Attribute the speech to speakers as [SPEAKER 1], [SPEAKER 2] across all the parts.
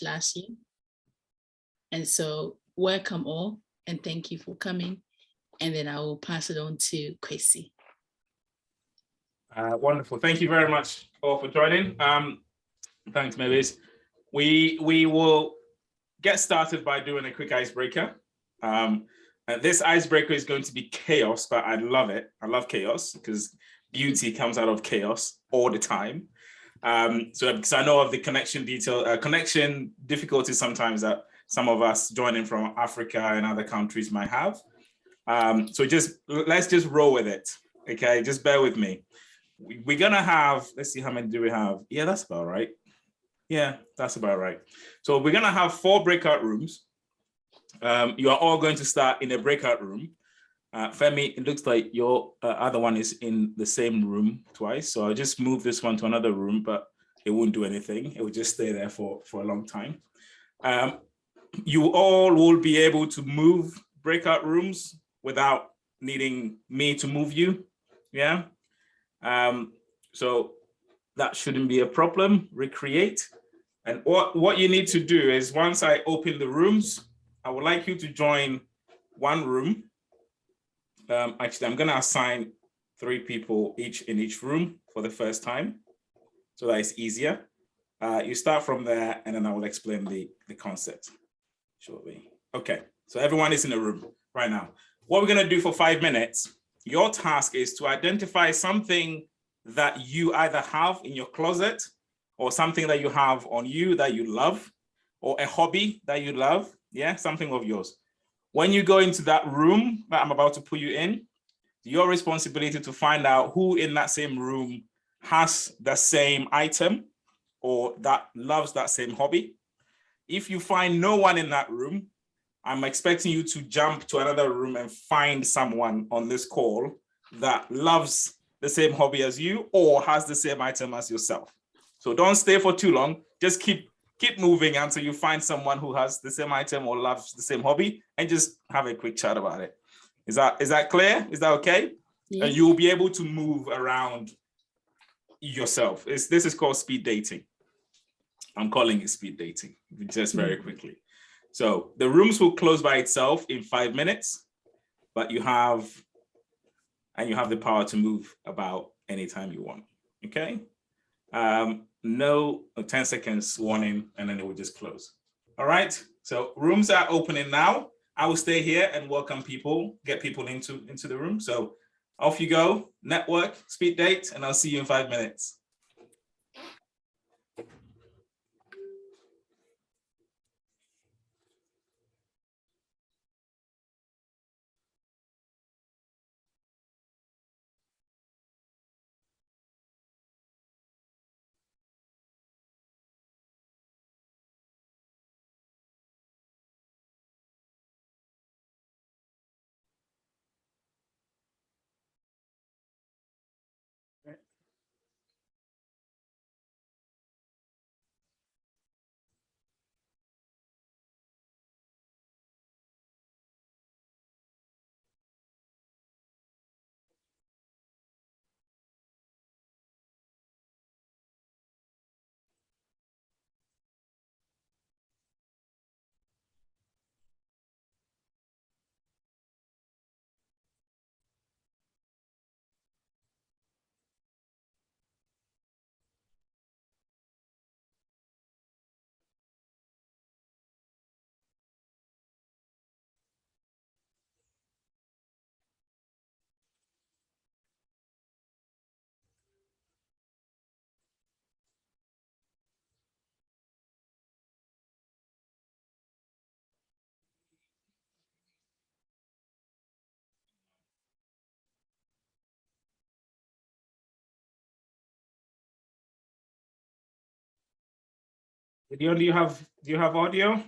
[SPEAKER 1] last year. And so welcome all, and thank you for coming. And then I will pass it on to Kwesi.
[SPEAKER 2] Wonderful. Thank you very much all for joining. Thanks, Mavis. We will get started by doing a quick icebreaker. This icebreaker is going to be chaos, but I love it. I love chaos because beauty comes out of chaos all the time. So because I know of the connection difficulties sometimes that some of us joining from Africa and other countries might have. So let's just roll with it. Okay, just bear with me. We're gonna have, let's see how many do we have? Yeah, that's about right. Yeah, that's about right. So we're gonna have 4 breakout rooms. You are all going to start in a breakout room. Femi, it looks like your other one is in the same room twice. So I'll just move this one to another room, but it won't do anything. It will just stay there for a long time. You all will be able to move breakout rooms without needing me to move you. Yeah. So that shouldn't be a problem. Recreate. And what you need to do is once I open the rooms, I would like you to join one room. Actually, I'm going to assign 3 people each in each room for the first time, so that it's easier. You start from there, and then I will explain the concept shortly. Okay, so everyone is in a room right now. What we're going to do for 5 minutes, your task is to identify something that you either have in your closet or something that you have on you that you love, or a hobby that you love, yeah, something of yours. When you go into that room that I'm about to put you in, your responsibility to find out who in that same room has the same item or that loves that same hobby. If you find no one in that room, I'm expecting you to jump to another room and find someone on this call that loves the same hobby as you or has the same item as yourself. So don't stay for too long. Just keep moving until you find someone who has the same item or loves the same hobby, and just have a quick chat about it. Is that clear? Is that okay?
[SPEAKER 1] Yeah.
[SPEAKER 2] And you'll be able to move around yourself. This is called speed dating. I'm calling it speed dating, just very quickly. So the rooms will close by itself in 5 minutes, but you have the power to move about anytime you want, okay? No 10 seconds warning, and then it will just close. All right, so rooms are opening now. I will stay here and welcome people, get people into the room. So off you go, network, speed date, and I'll see you in 5 minutes. Do you have audio?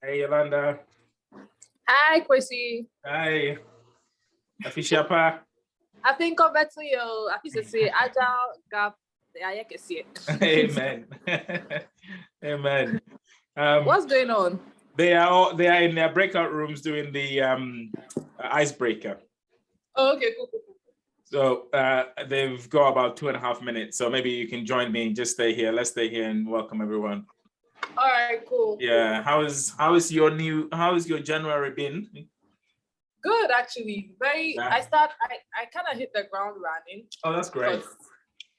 [SPEAKER 2] Hey, Yolanda.
[SPEAKER 3] Hi, Kwesi.
[SPEAKER 2] Hi. Afishapa.
[SPEAKER 3] I think come back to you. I think to say Agile Gap. I can see it.
[SPEAKER 2] Amen. Amen.
[SPEAKER 3] What's going on?
[SPEAKER 2] They are in their breakout rooms doing the icebreaker.
[SPEAKER 3] Oh, okay, cool.
[SPEAKER 2] So they've got about 2.5 minutes. So maybe you can join me. Just stay here. Let's stay here and welcome everyone.
[SPEAKER 3] All right, cool.
[SPEAKER 2] Yeah. How is your January been?
[SPEAKER 3] Good, actually.
[SPEAKER 2] Yeah.
[SPEAKER 3] I kind of hit the ground running.
[SPEAKER 2] Oh, that's great.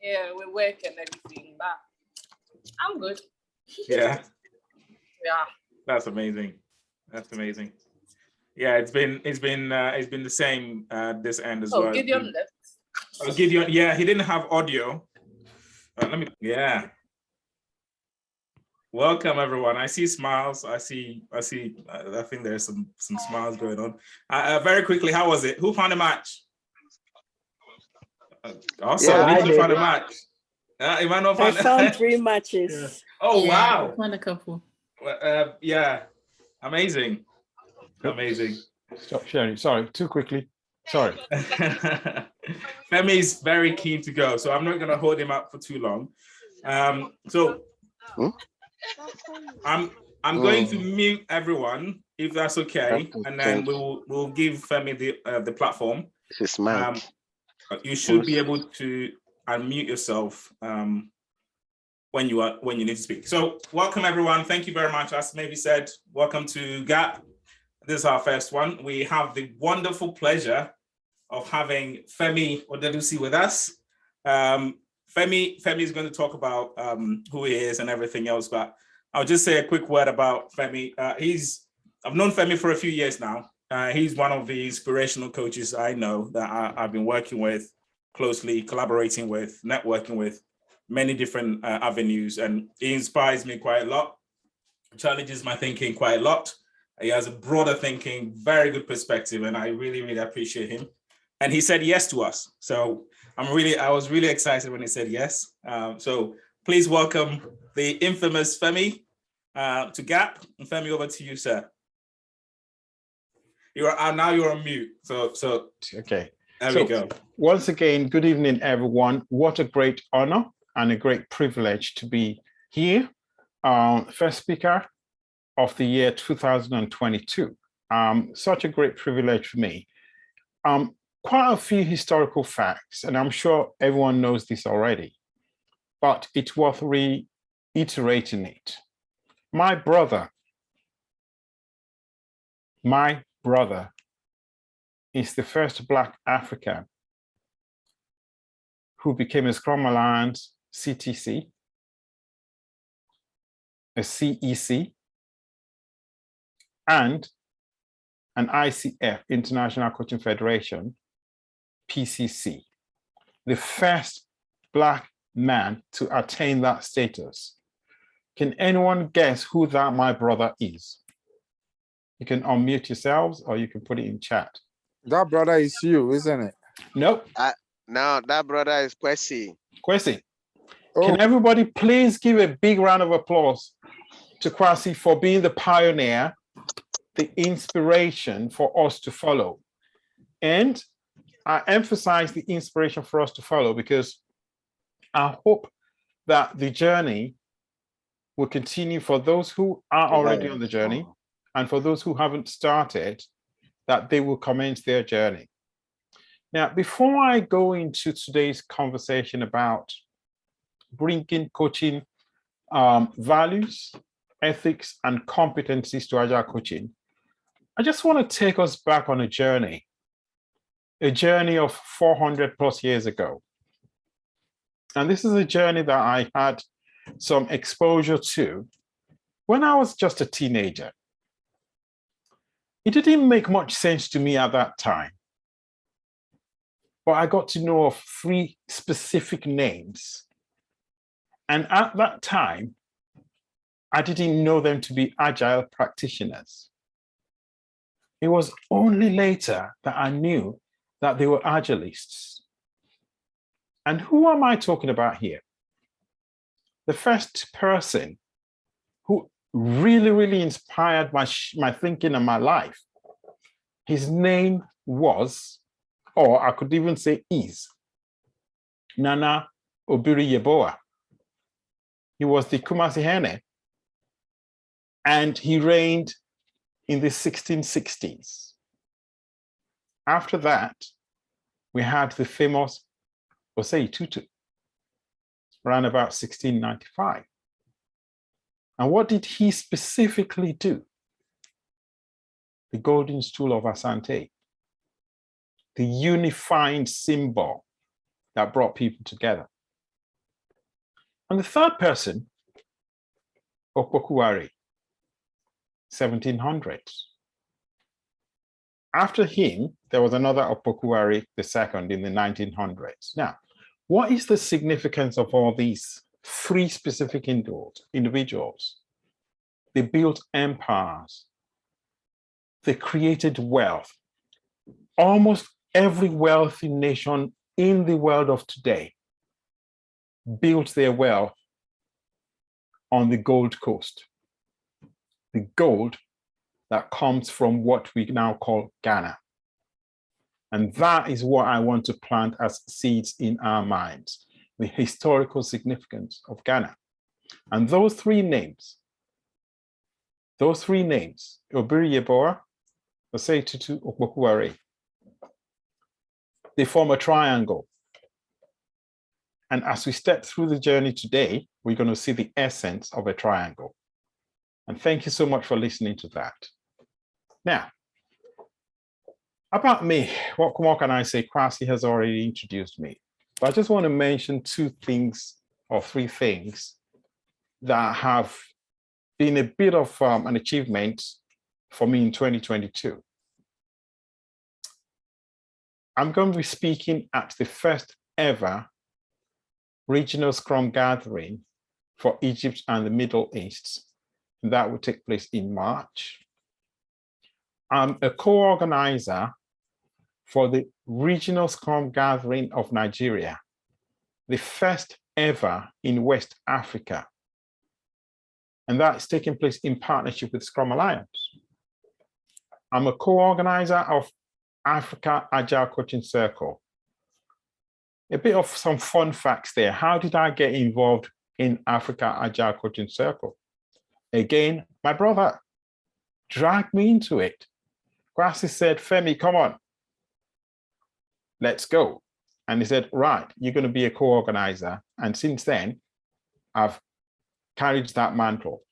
[SPEAKER 3] Yeah, we work and everything, but I'm good.
[SPEAKER 2] Yeah.
[SPEAKER 3] Yeah.
[SPEAKER 2] That's amazing. That's amazing. Yeah, it's been the same this end as well.
[SPEAKER 3] Gideon left.
[SPEAKER 2] Oh, Gideon, yeah, he didn't have audio. Welcome everyone. I see smiles. I think there's some smiles going on. Very quickly, how was it? Who found a match? Awesome.
[SPEAKER 4] Yeah,
[SPEAKER 2] Who found a match? Emmanuel
[SPEAKER 4] I
[SPEAKER 2] found
[SPEAKER 4] found 3 matches.
[SPEAKER 2] Yeah. Oh,
[SPEAKER 1] Yeah,
[SPEAKER 2] wow.
[SPEAKER 1] I found a couple.
[SPEAKER 2] Yeah, amazing. Amazing.
[SPEAKER 5] Stop sharing. Sorry, too quickly. Sorry.
[SPEAKER 2] Femi's very keen to go, so I'm not going to hold him up for too long. So I'm going to mute everyone if that's okay, and then we'll give Femi the platform.
[SPEAKER 6] This is mine.
[SPEAKER 2] You should be able to unmute yourself when you need to speak. So welcome everyone. Thank you very much. As maybe said, welcome to GAP. This is our first one. We have the wonderful pleasure of having Femi Odelusi with us. Femi is going to talk about who he is and everything else, but I'll just say a quick word about Femi. I've known Femi for a few years now. He's one of the inspirational coaches I know that I've been working with closely, collaborating with, networking with many different avenues, and he inspires me quite a lot, challenges my thinking quite a lot. He has a broader thinking, very good perspective, and I really, really appreciate him. And he said yes to us. So I was really excited when he said yes. So please welcome the infamous Femi to GAP. And Femi, over to you, sir. You're on mute. So
[SPEAKER 5] Okay.
[SPEAKER 2] There we go.
[SPEAKER 5] Once again, good evening, everyone. What a great honor and a great privilege to be here. First speaker of the year 2022. Such a great privilege for me. Quite a few historical facts, and I'm sure everyone knows this already, but it's worth reiterating it. My brother is the first Black African who became a Scrum Alliance CTC, a CEC, and an ICF, International Coaching Federation, PCC, the first Black man to attain that status. Can anyone guess who that my brother is? You can unmute yourselves or you can put it in chat.
[SPEAKER 7] That brother is you, isn't it?
[SPEAKER 5] Nope.
[SPEAKER 6] No, that brother is Kwesi.
[SPEAKER 5] Kwesi. Oh. Can everybody please give a big round of applause to Kwesi for being the pioneer, the inspiration for us to follow. And I emphasize the inspiration for us to follow because I hope that the journey will continue for those who are already on the journey, and for those who haven't started, that they will commence their journey. Now, before I go into today's conversation about bringing coaching values, ethics, and competencies to Agile coaching, I just want to take us back on a journey of 400 plus years ago. And this is a journey that I had some exposure to when I was just a teenager. It didn't make much sense to me at that time, but I got to know of 3 specific names. And at that time, I didn't know them to be Agile practitioners. It was only later that I knew that they were Agilists. And who am I talking about here? The first person who really, really inspired my thinking and my life. His name was, or I could even say is, Nana Obiri Yeboah. He was the Kumasi Hene, and he reigned in the 1660s. After that, we had the famous Osei Tutu, around about 1695. And what did he specifically do? The golden stool of Asante, the unifying symbol that brought people together. And the third person, Opokuwari, 1700s. After him, there was another Opokuwari II in the 1900s. Now, what is the significance of all these three specific individuals? They built empires. They created wealth. Almost every wealthy nation in the world of today built their wealth on the Gold Coast. The gold that comes from what we now call Ghana. And that is what I want to plant as seeds in our minds, the historical significance of Ghana. And those three names, Obiri Yeboah, Osei Tutu, Opokuwari, they form a triangle. And as we step through the journey today, we're going to see the essence of a triangle. And thank you so much for listening to that. Now, about me, what more can I say? Kwasi has already introduced me. But I just want to mention two things or three things that have been a bit of an achievement for me in 2022. I'm going to be speaking at the first ever regional Scrum gathering for Egypt and the Middle East. And that will take place in March. I'm a co-organizer for the regional Scrum gathering of Nigeria, the first ever in West Africa. And that's taking place in partnership with Scrum Alliance. I'm a co-organizer of Africa Agile Coaching Circle. A bit of some fun facts there. How did I get involved in Africa Agile Coaching Circle? Again, my brother dragged me into it. Kwasi said, Femi, come on, let's go. And he said, right, you're going to be a co-organizer. And since then, I've carried that mantle.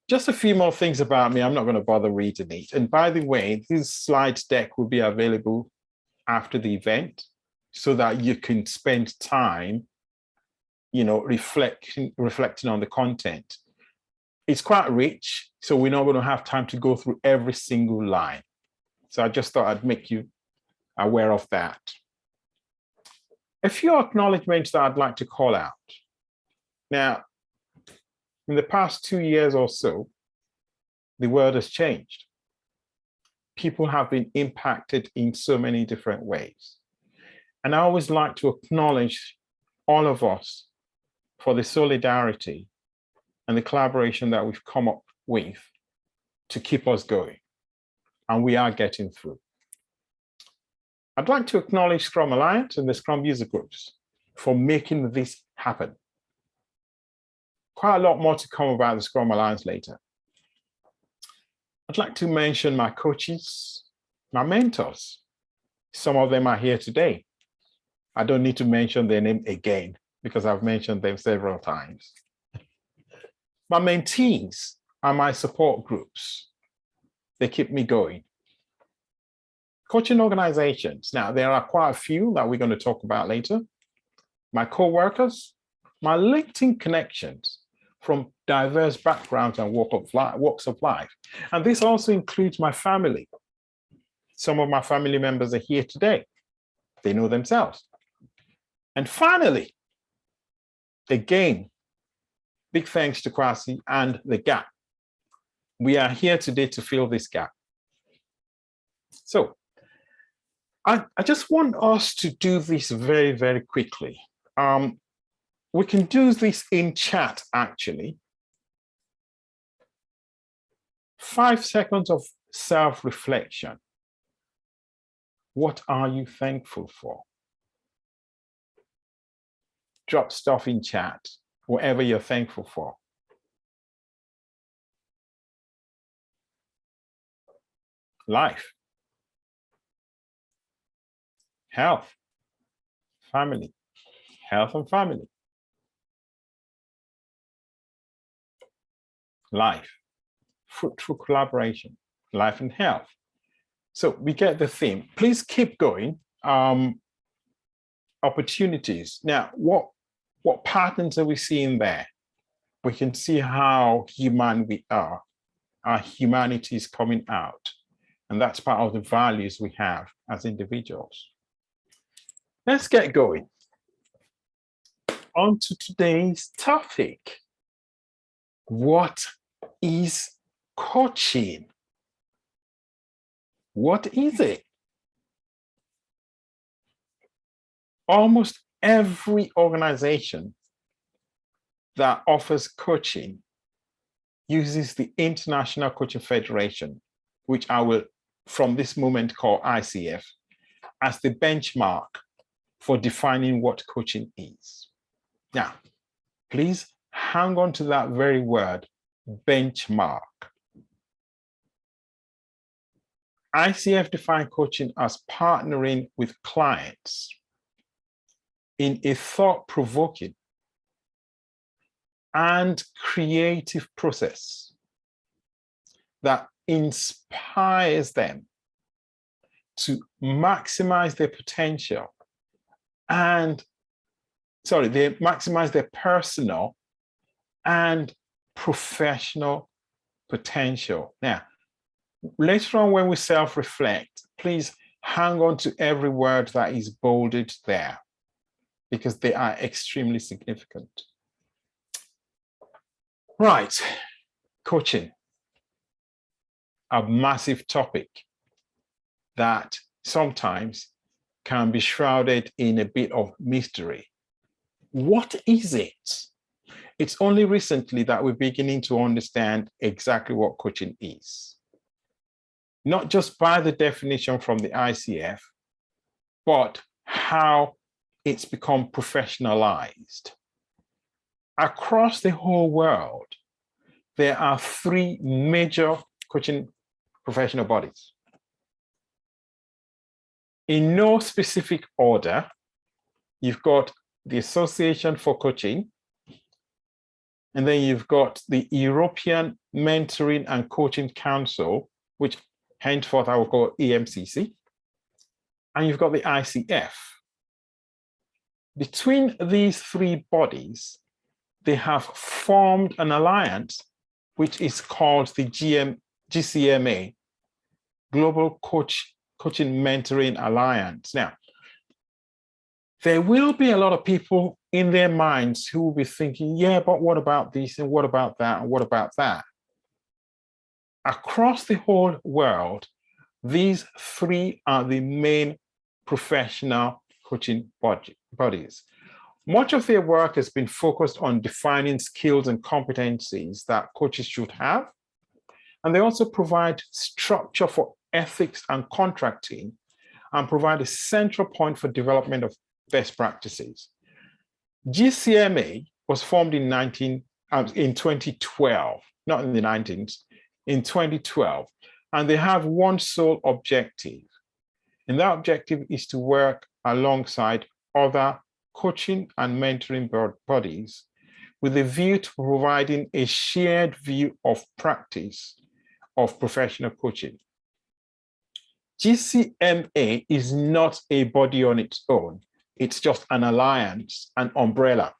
[SPEAKER 5] Just a few more things about me. I'm not going to bother reading it. And by the way, this slide deck will be available after the event so that you can spend time, reflecting on the content. It's quite rich, so we're not going to have time to go through every single line. So I just thought I'd make you aware of that. A few acknowledgements that I'd like to call out. Now, in the past 2 years or so, the world has changed. People have been impacted in so many different ways. And I always like to acknowledge all of us for the solidarity and the collaboration that we've come up with to keep us going. And we are getting through. I'd like to acknowledge Scrum Alliance and the Scrum user groups for making this happen. Quite a lot more to come about the Scrum Alliance later. I'd like to mention my coaches, my mentors. Some of them are here today. I don't need to mention their name again because I've mentioned them several times. My mentees are my support groups. They keep me going. Coaching organizations. Now, there are quite a few that we're going to talk about later. My co-workers, my LinkedIn connections from diverse backgrounds and walks of life. And this also includes my family. Some of my family members are here today. They know themselves. And finally, again, big thanks to Kwasi and the gap. We are here today to fill this gap. So I just want us to do this very, very quickly. We can do this in chat, actually. 5 seconds of self-reflection. What are you thankful for? Drop stuff in chat, whatever you're thankful for. Life, health, family, health and family. Life, fruitful collaboration, life and health. So we get the theme. Please keep going. Opportunities. Now, what patterns are we seeing there? We can see how human we are. Our humanity is coming out. And that's part of the values we have as individuals. Let's get going. On to today's topic. What is coaching? What is it? Almost every organization that offers coaching uses the International Coaching Federation, which I will, from this moment, call ICF, as the benchmark for defining what coaching is. Now, please hang on to that very word, benchmark. ICF defines coaching as partnering with clients in a thought-provoking and creative process that inspires them to maximize their potential and, they maximize their personal and professional potential. Now, later on when we self-reflect, please hang on to every word that is bolded there, because they are extremely significant. Right, coaching, a massive topic that sometimes can be shrouded in a bit of mystery. What is it? It's only recently that we're beginning to understand exactly what coaching is. Not just by the definition from the ICF, but how it's become professionalized. Across the whole world, there are 3 major coaching professional bodies. In no specific order, you've got the Association for Coaching, and then you've got the European Mentoring and Coaching Council, which henceforth I will call EMCC, and you've got the ICF. Between these 3 bodies, they have formed an alliance, which is called the GCMA, Global Coaching Mentoring Alliance. Now, there will be a lot of people in their minds who will be thinking, yeah, but what about this, and what about that, and what about that? Across the whole world, these 3 are the main professional coaching bodies. Much of their work has been focused on defining skills and competencies that coaches should have. And they also provide structure for ethics and contracting and provide a central point for development of best practices. GCMA was formed in 2012, not in the 19s, in 2012. And they have one sole objective. And that objective is to work alongside other coaching and mentoring bodies with a view to providing a shared view of practice of professional coaching. GCMA is not a body on its own. It's just an alliance, an umbrella.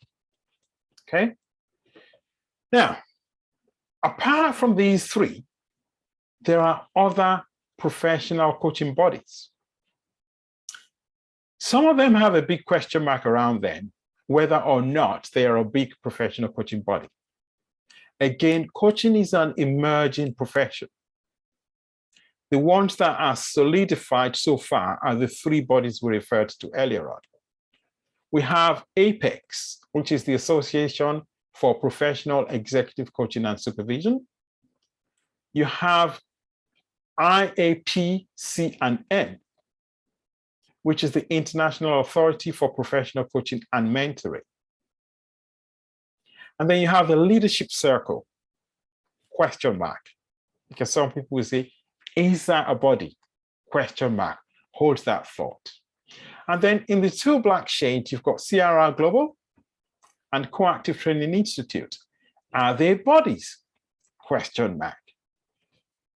[SPEAKER 5] Okay? Now, apart from these 3, there are other professional coaching bodies. Some of them have a big question mark around them, whether or not they are a big professional coaching body. Again, coaching is an emerging profession. The ones that are solidified so far are the 3 bodies we referred to earlier on. We have APEX, which is the Association for Professional Executive Coaching and Supervision. you have IAP, C, and N, which is the International Authority for Professional Coaching and Mentoring. And then you have the leadership circle, question mark, because some people will say, is that a body? Question mark, holds that thought. And then in the two black shades, you've got CRR Global and Coactive Training Institute. Are they bodies? Question mark.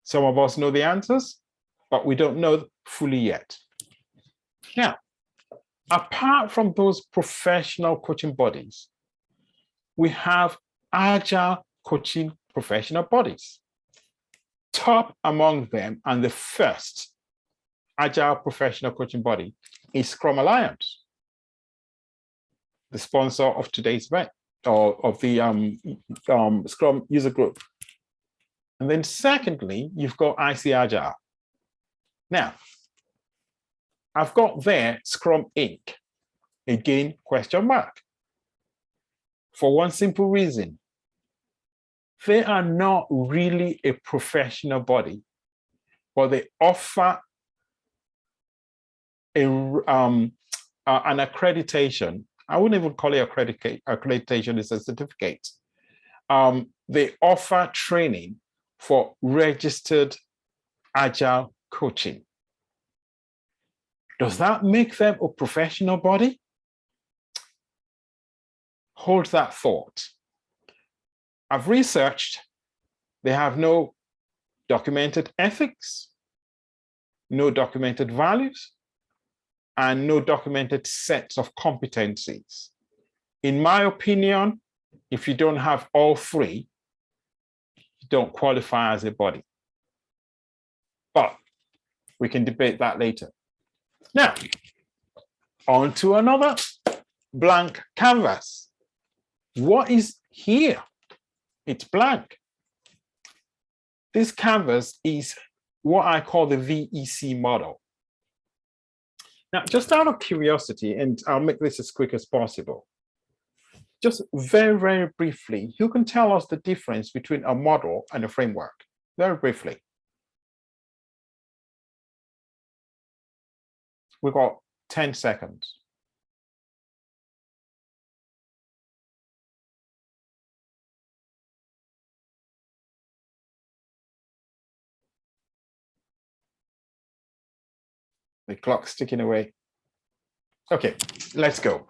[SPEAKER 5] Some of us know the answers, but we don't know fully yet. Now, apart from those professional coaching bodies, we have Agile coaching professional bodies. Top among them, and the first Agile professional coaching body is Scrum Alliance, the sponsor of today's event, or of the Scrum user group. And then secondly, you've got IC Agile. Now, I've got there Scrum Inc. Again, question mark. For one simple reason, they are not really a professional body, but they offer an accreditation. I wouldn't even call it accreditation, it's a certificate. They offer training for registered Agile coaching. Does that make them a professional body? Hold that thought. I've researched, they have no documented ethics, no documented values, and no documented sets of competencies. In my opinion, if you don't have all three, you don't qualify as a body. But we can debate that later. Now, on to another blank canvas. What is here? It's blank. This canvas is what I call the VEC model. Now, just out of curiosity, and I'll make this as quick as possible, just very, very briefly, who can tell us the difference between a model and a framework? Very briefly. We've got 10 seconds. The clock's ticking away. Okay, let's go.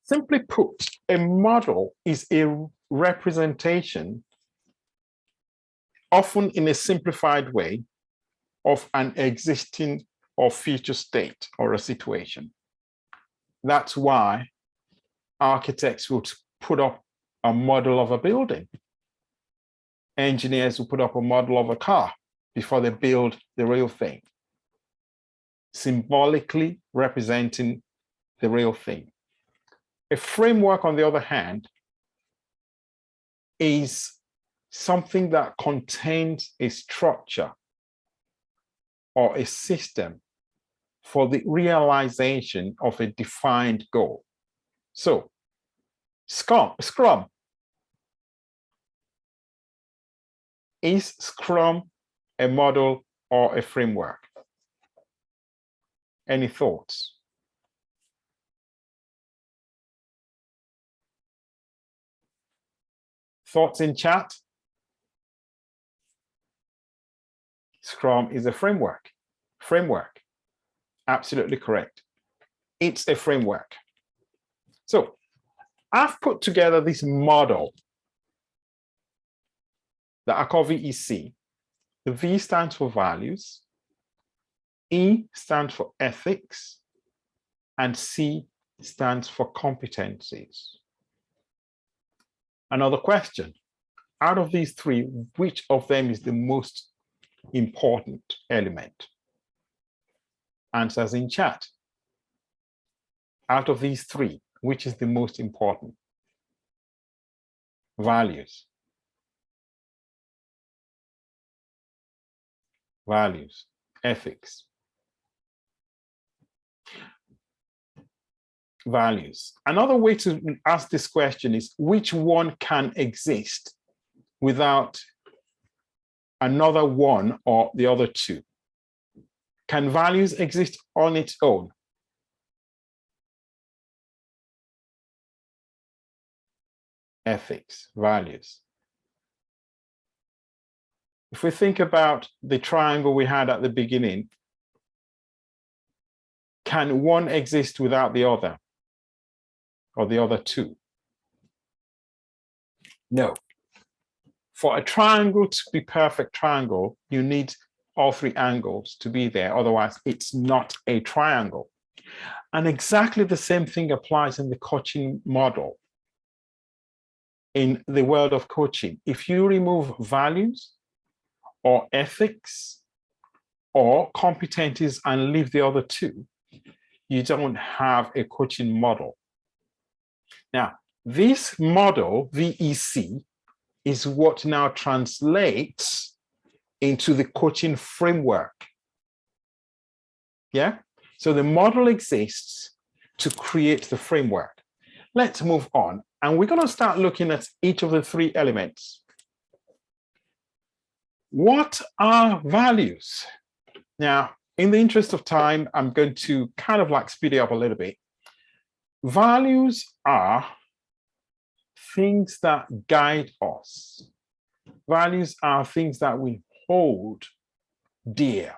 [SPEAKER 5] Simply put, a model is a representation, often in a simplified way, of an existing or future state or a situation. That's why architects would put up a model of a building. Engineers will put up a model of a car before they build the real thing, symbolically representing the real thing. A framework, on the other hand, is something that contains a structure or a system for the realization of a defined goal. So, Scrum. Is Scrum a model or a framework? Any thoughts? Thoughts in chat? Scrum is a framework. Framework. Absolutely correct. It's a framework. So I've put together this model that I call VEC. The V stands for values, E stands for ethics, and C stands for competencies. Another question, out of these three, which of them is the most important element? Answers in chat. Out of these three, which is the most important? Values. Values, ethics. Values. Another way to ask this question is, which one can exist without another one or the other two? Can values exist on its own? Ethics, values. If we think about the triangle we had at the beginning, can one exist without the other or the other two? No. For a triangle to be perfect triangle, you need all three angles to be there. Otherwise, it's not a triangle. And exactly the same thing applies in the coaching model. In the world of coaching, if you remove values or ethics or competencies and leave the other two, you don't have a coaching model. Now, this model, VEC, is what now translates into the coaching framework. Yeah? So the model exists to create the framework. Let's move on. And we're going to start looking at each of the three elements. What are values? Now, in the interest of time, I'm going to kind of like speed it up a little bit. Values are things that guide us. Values are things that we hold dear.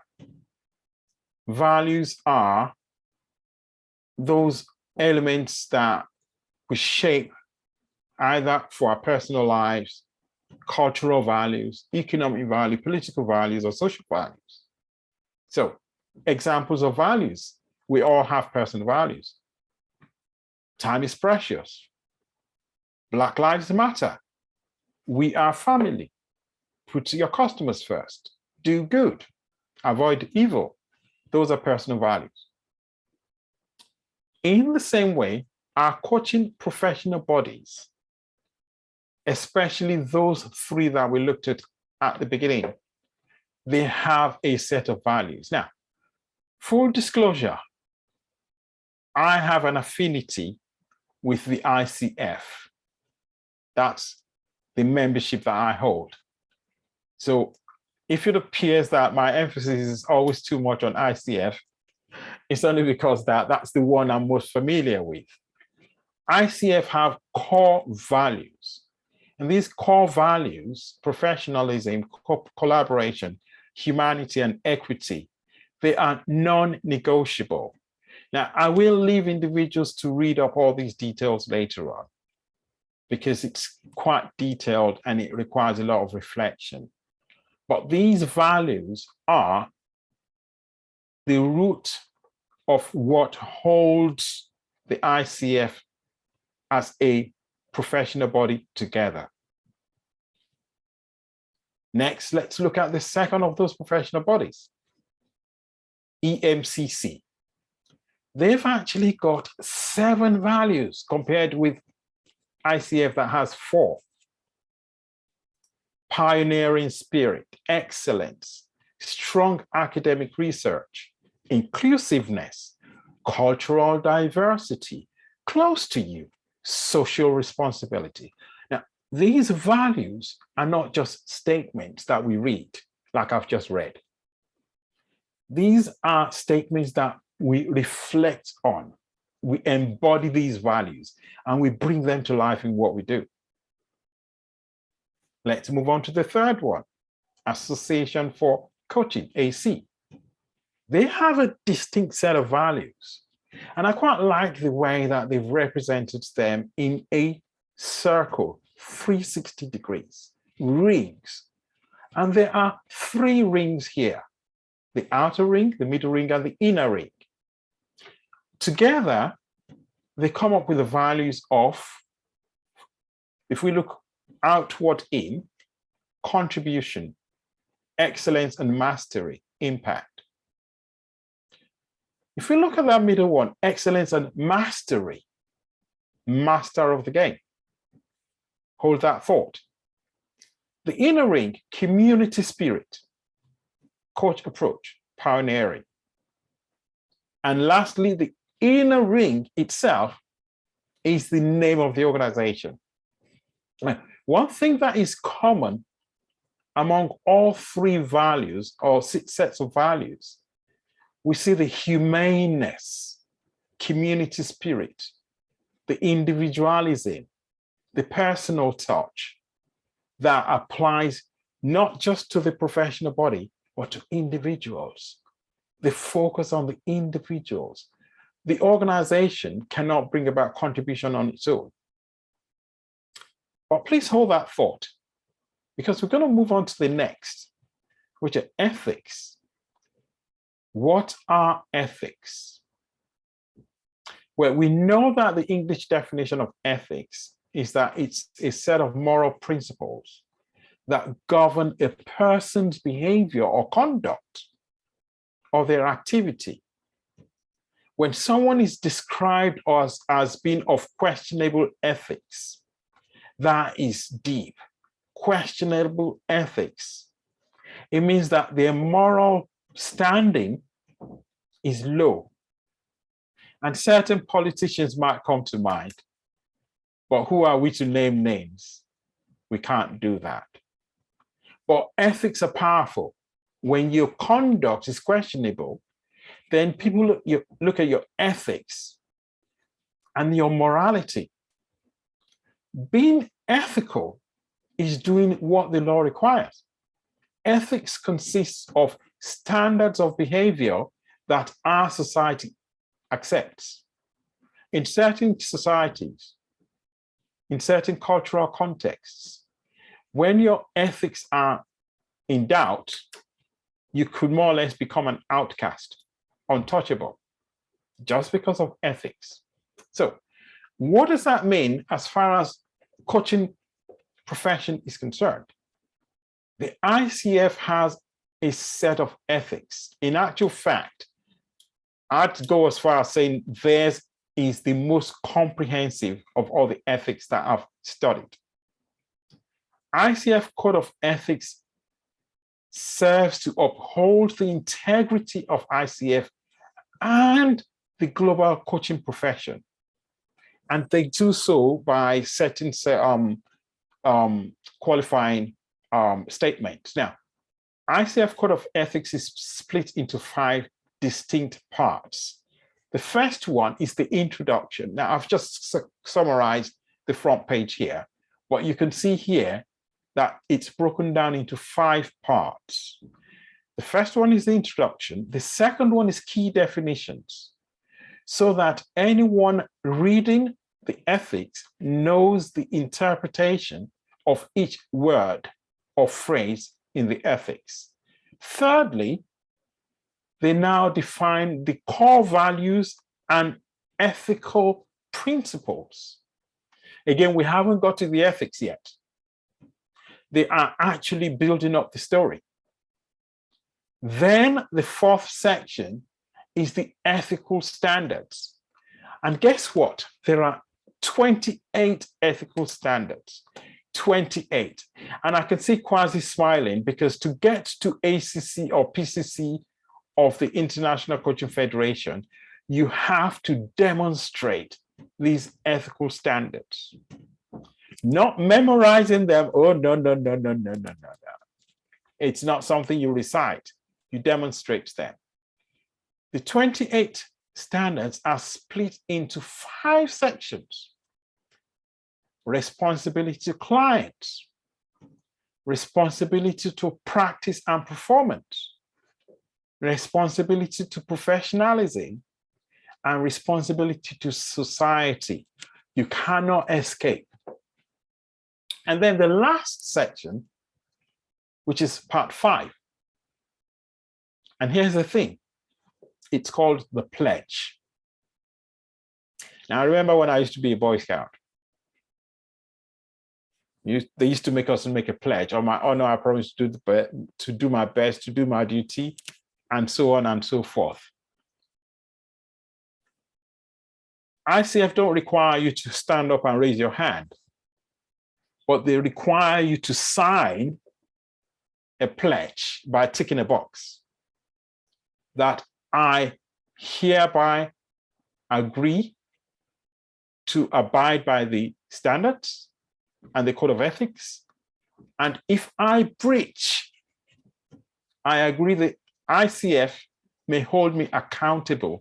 [SPEAKER 5] Values are those elements that we shape either for our personal lives, cultural values, economic value, political values, or social values. So, examples of values. We all have personal values. Time is precious. Black Lives Matter. We are family. Put your customers first. Do good. Avoid evil. Those are personal values. In the same way, our coaching professional bodies, especially those three that we looked at the beginning, they have a set of values. Now, full disclosure, I have an affinity with the ICF. That's the membership that I hold. So if it appears that my emphasis is always too much on ICF, it's only because that's the one I'm most familiar with. ICF have core values. And these core values, professionalism, collaboration, humanity, and equity, they are non-negotiable. Now, I will leave individuals to read up all these details later on, because it's quite detailed and it requires a lot of reflection. But these values are the root of what holds the ICF as a professional body together. Next, let's look at the second of those professional bodies, EMCC. They've actually got 7 values compared with ICF that has 4. Pioneering spirit, excellence, strong academic research, inclusiveness, cultural diversity, close to you, social responsibility. Now, these values are not just statements that we read, like I've just read. These are statements that we reflect on. We embody these values and we bring them to life in what we do. Let's move on to the third one, Association for Coaching, AC. They have a distinct set of values. And I quite like the way that they've represented them in a circle, 360 degrees, rings. And there are 3 rings here, the outer ring, the middle ring, and the inner ring. Together, they come up with the values of, if we look outward in, contribution, excellence and mastery, impact. If we look at that middle one, excellence and mastery, master of the game. Hold that thought. The inner ring, community spirit, coach approach, pioneering. And lastly, the inner ring itself is the name of the organization. One thing that is common among all three values or six sets of values, we see the humaneness, community spirit, the individualism, the personal touch that applies not just to the professional body, but to individuals. The focus on the individuals. The organization cannot bring about contribution on its own. But please hold that thought, because we're going to move on to the next, which are ethics. What are ethics? Well, we know that the English definition of ethics is that it's a set of moral principles that govern a person's behavior or conduct or their activity. When someone is described as being of questionable ethics, that is deep. Questionable ethics. It means that their moral standing is low. And certain politicians might come to mind, but who are we to name names? We can't do that. But ethics are powerful. When your conduct is questionable, then people look at your ethics and your morality. Being ethical is doing what the law requires. Ethics consists of standards of behavior that our society accepts. In certain societies, in certain cultural contexts, when your ethics are in doubt, you could more or less become an outcast, untouchable, just because of ethics. So what does that mean as far as coaching profession is concerned? The ICF has a set of ethics. In actual fact, I'd go as far as saying theirs is the most comprehensive of all the ethics that I've studied. ICF Code of Ethics serves to uphold the integrity of ICF and the global coaching profession. And they do so by setting qualifying statements. Now, ICF Code of Ethics is split into 5 distinct parts. The first one is the introduction. Now, I've just summarized the front page here, but you can see here that it's broken down into 5 parts. The first one is the introduction. The second one is key definitions, so that anyone reading the ethics knows the interpretation of each word or phrase in the ethics. Thirdly, they now define the core values and ethical principles. Again, we haven't got to the ethics yet. They are actually building up the story. Then the 4th section is the ethical standards. And guess what? There are 28 ethical standards. 28. And I can see Kwasi smiling, because to get to ACC or PCC of the International Coaching Federation, you have to demonstrate these ethical standards. Not memorizing them. Oh, no. It's not something you recite. You demonstrate them. The 28 standards are split into 5 sections. Responsibility to clients, responsibility to practice and performance, responsibility to professionalism, and responsibility to society. You cannot escape. And then the last section, which is part 5. And here's the thing. It's called the pledge. Now, I remember when I used to be a Boy Scout. They used to make us make a pledge. On my honor, I promise to do my best, to do my duty, and so on and so forth. ICF don't require you to stand up and raise your hand, but they require you to sign a pledge by ticking a box that I hereby agree to abide by the standards and the code of ethics And if I breach, I agree that ICF may hold me accountable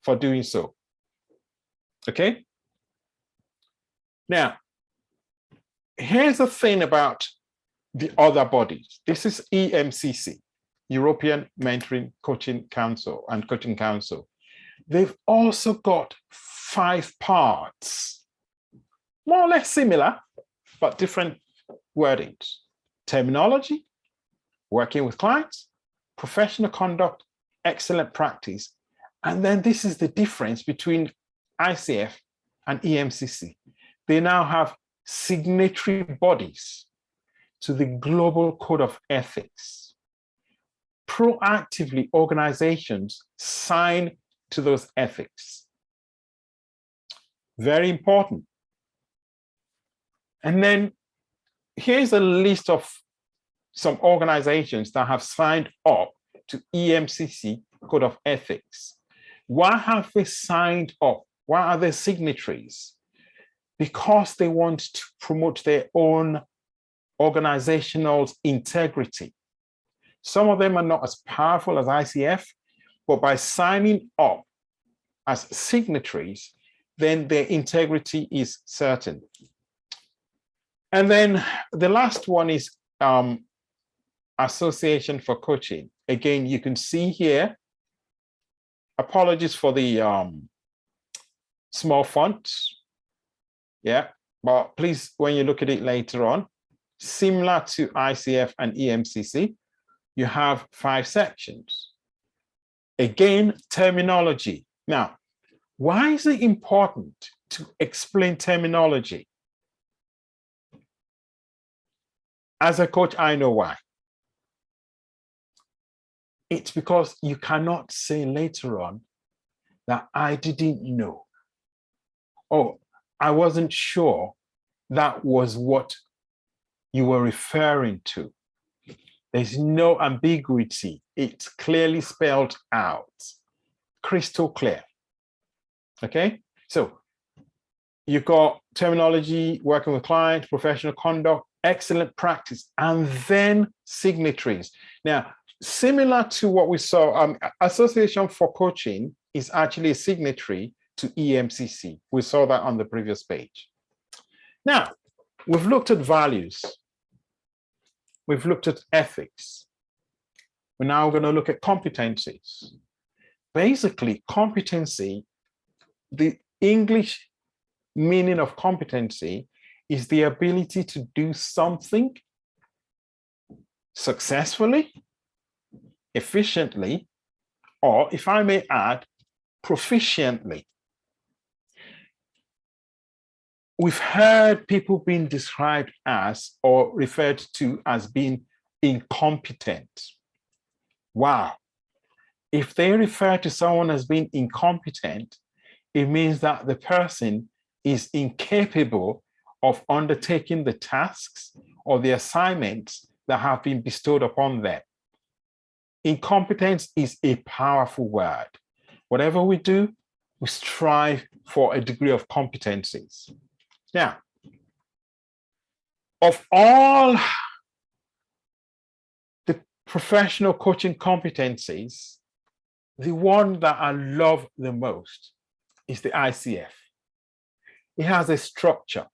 [SPEAKER 5] for doing so. Okay? Now, here's the thing about the other bodies. This is EMCC, European Mentoring Coaching Council and Coaching Council. They've also got 5 parts, more or less similar, but different wordings. Terminology, working with clients, professional conduct, excellent practice. And then this is the difference between ICF and EMCC. They now have signatory bodies to the Global Code of Ethics. Proactively, organizations sign to those ethics. Very important. And then here's a list of some organizations that have signed up to EMCC Code of Ethics. Why have they signed up? Why are they signatories? Because they want to promote their own organizational integrity. Some of them are not as powerful as ICF, but by signing up as signatories, then their integrity is certain. And then the last one is Association for Coaching. Again, you can see here, apologies for the small font. Yeah, but please, when you look at it later on, similar to ICF and EMCC, you have 5 sections. Again, terminology. Now, why is it important to explain terminology? As a coach, I know why. It's because you cannot say later on that I didn't know. Oh, I wasn't sure that was what you were referring to. There's no ambiguity. It's clearly spelled out, crystal clear. Okay, so you've got terminology, working with clients, professional conduct, excellent practice, and then signatories. Now, similar to what we saw, Association for Coaching is actually a signatory to EMCC. We saw that on the previous page. Now, we've looked at values. We've looked at ethics. We're now going to look at competencies. Basically, competency, the English meaning of competency is the ability to do something successfully, efficiently, or if I may add, proficiently. We've heard people being described as or referred to as being incompetent. Wow. If they refer to someone as being incompetent, it means that the person is incapable of undertaking the tasks or the assignments that have been bestowed upon them. Incompetence is a powerful word. Whatever we do, we strive for a degree of competencies. Now, of all the professional coaching competencies, the one that I love the most is the ICF. It has a structure.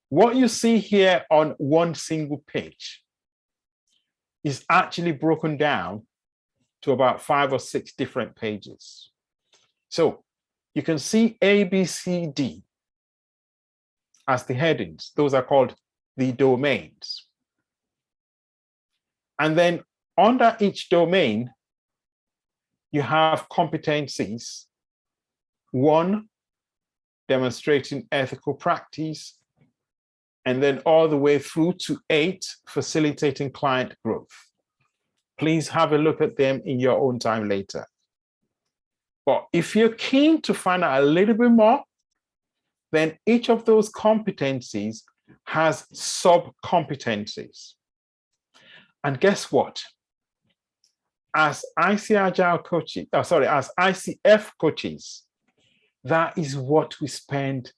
[SPEAKER 5] What you see here on one single page is actually broken down to about 5 or 6 different pages. So you can see A, B, C, D as the headings. Those are called the domains. And then under each domain, you have competencies. 1, demonstrating ethical practice, and then all the way through to 8, facilitating client growth. Please have a look at them in your own time later. But if you're keen to find out a little bit more, then each of those competencies has sub-competencies. And guess what? As Agile coaches, as ICF coaches, that is what we spend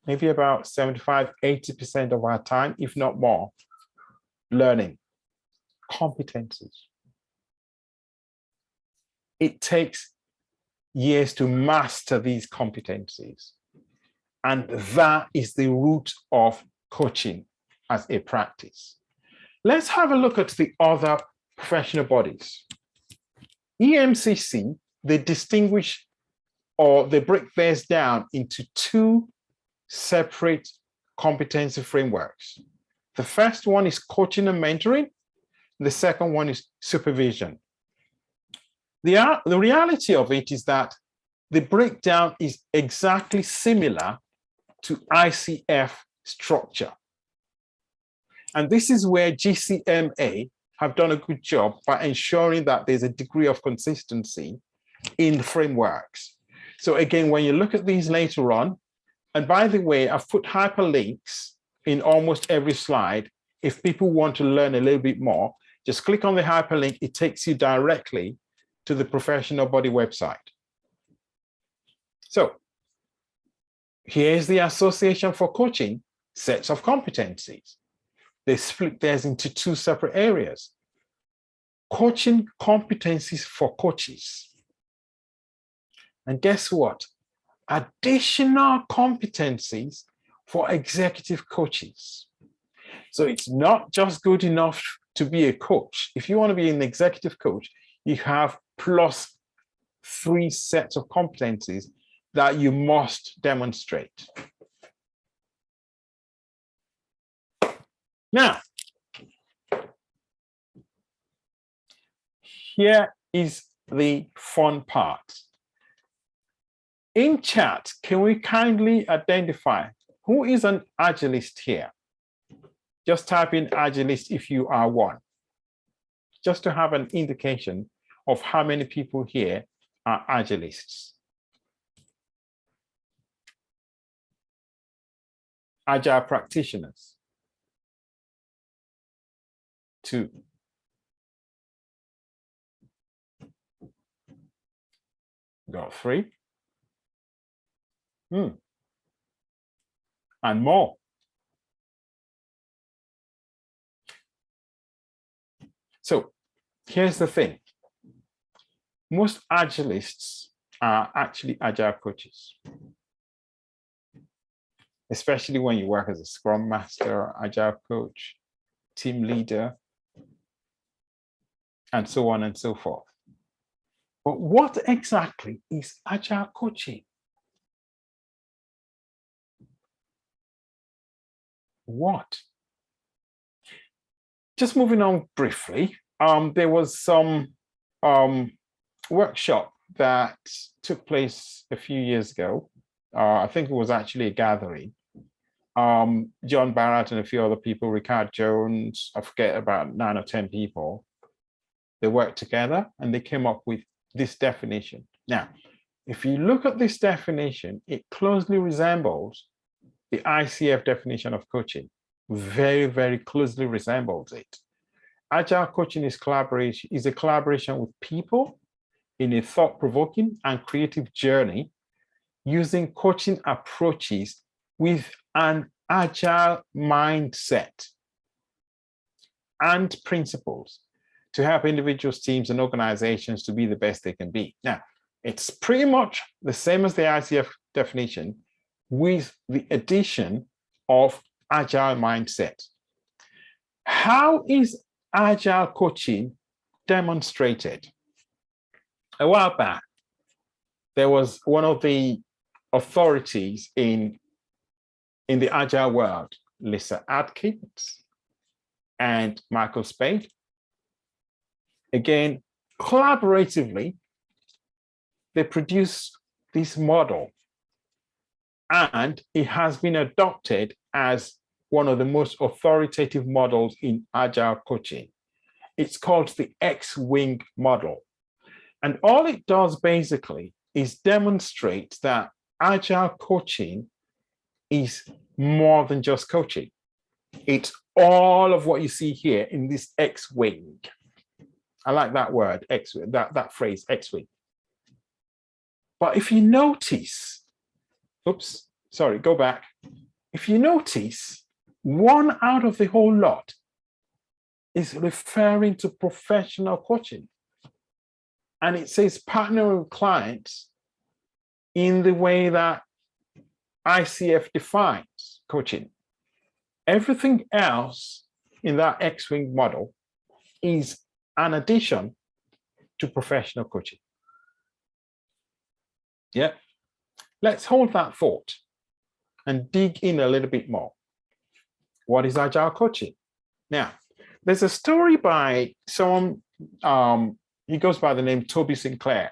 [SPEAKER 5] maybe about 75, 80% of our time, if not more, learning competencies. It takes years to master these competencies. And that is the root of coaching as a practice. Let's have a look at the other professional bodies. EMCC, they distinguish or they break theirs down into two separate competency frameworks. The first one is coaching and mentoring. The second one is supervision. The reality of it is that the breakdown is exactly similar to ICF structure. And this is where GCMA have done a good job by ensuring that there's a degree of consistency in frameworks. So again, when you look at these later on, and by the way, I've put hyperlinks in almost every slide. If people want to learn a little bit more, just click on the hyperlink. It takes you directly to the professional body website. So here's the Association for Coaching sets of competencies. They split theirs into two separate areas. Coaching competencies for coaches. And guess what? Additional competencies for executive coaches. So it's not just good enough to be a coach. If you want to be an executive coach, you have plus 3 sets of competencies that you must demonstrate. Now, here is the fun part. In chat, can we kindly identify who is an Agilist here? Just type in Agilist if you are one, just to have an indication of how many people here are Agilists. Agile practitioners. 2. Got 3. And more. So here's the thing. Most Agilists are actually Agile coaches, especially when you work as a Scrum Master, Agile coach, team leader, and so on and so forth. But what exactly is Agile coaching? What? Just moving on briefly, there was some workshop that took place a few years ago. I think it was actually a gathering. John Barrett and a few other people, Ricard Jones, I forget, about 9 or 10 people. They worked together and they came up with this definition. Now, if you look at this definition, it closely resembles the ICF definition of coaching. Very, very closely resembles it. Agile coaching is a collaboration with people in a thought-provoking and creative journey using coaching approaches with an agile mindset and principles to help individuals, teams, and organizations to be the best they can be. Now, it's pretty much the same as the ICF definition with the addition of agile mindset. How is agile coaching demonstrated? A while back, there was one of the authorities in the agile world, Lisa Atkins and Michael Spade. Again, collaboratively, they produced this model, and it has been adopted as one of the most authoritative models in agile coaching. It's called the X-Wing model. And all it does basically is demonstrate that agile coaching is more than just coaching. It's all of what you see here in this X-Wing. I like that word, that phrase, X-Wing. But if you notice, oops, sorry, go back. If you notice, one out of the whole lot is referring to professional coaching. And it says partnering with clients in the way that ICF defines coaching. Everything else in that X-wing model is an addition to professional coaching. Yeah, let's hold that thought and dig in a little bit more. What is Agile coaching? Now, there's a story by someone, he goes by the name Toby Sinclair.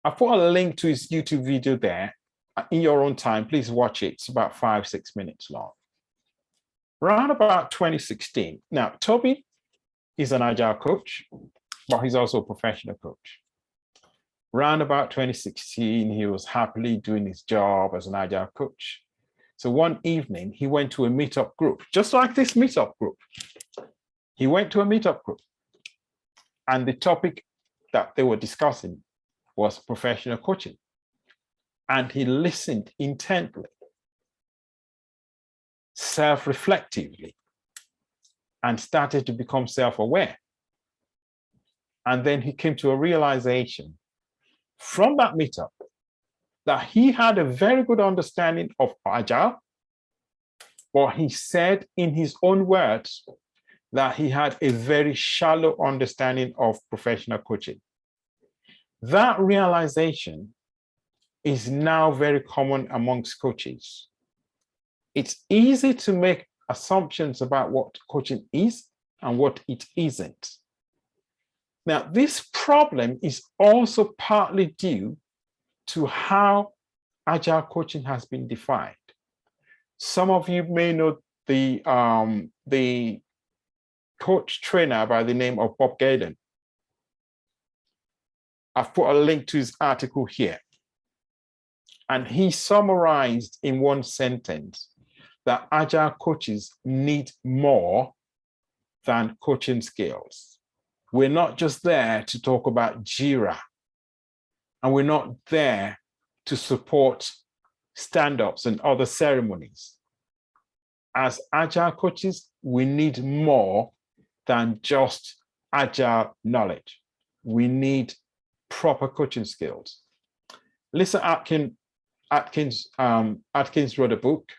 [SPEAKER 5] I put a link to his YouTube video there. In your own time, please watch it. It's about 5-6 minutes long. Around about 2016. Now, Toby is an Agile coach, but he's also a professional coach. Around about 2016, he was happily doing his job as an Agile coach. So one evening, he went to a meetup group, just like this meetup group. He went to a meetup group, and the topic that they were discussing was professional coaching. And he listened intently, self-reflectively, and started to become self-aware. And then he came to a realization from that meetup that he had a very good understanding of Agile, but he said in his own words that he had a very shallow understanding of professional coaching. That realization is now very common amongst coaches. It's easy to make assumptions about what coaching is and what it isn't. Now, this problem is also partly due to how Agile coaching has been defined. Some of you may know the coach trainer by the name of Bob Gaden. I've put a link to his article here. And he summarized in one sentence that Agile coaches need more than coaching skills. We're not just there to talk about JIRA, and we're not there to support stand-ups and other ceremonies. As Agile coaches, we need more than just Agile knowledge. We need proper coaching skills. Lisa Atkins wrote a book,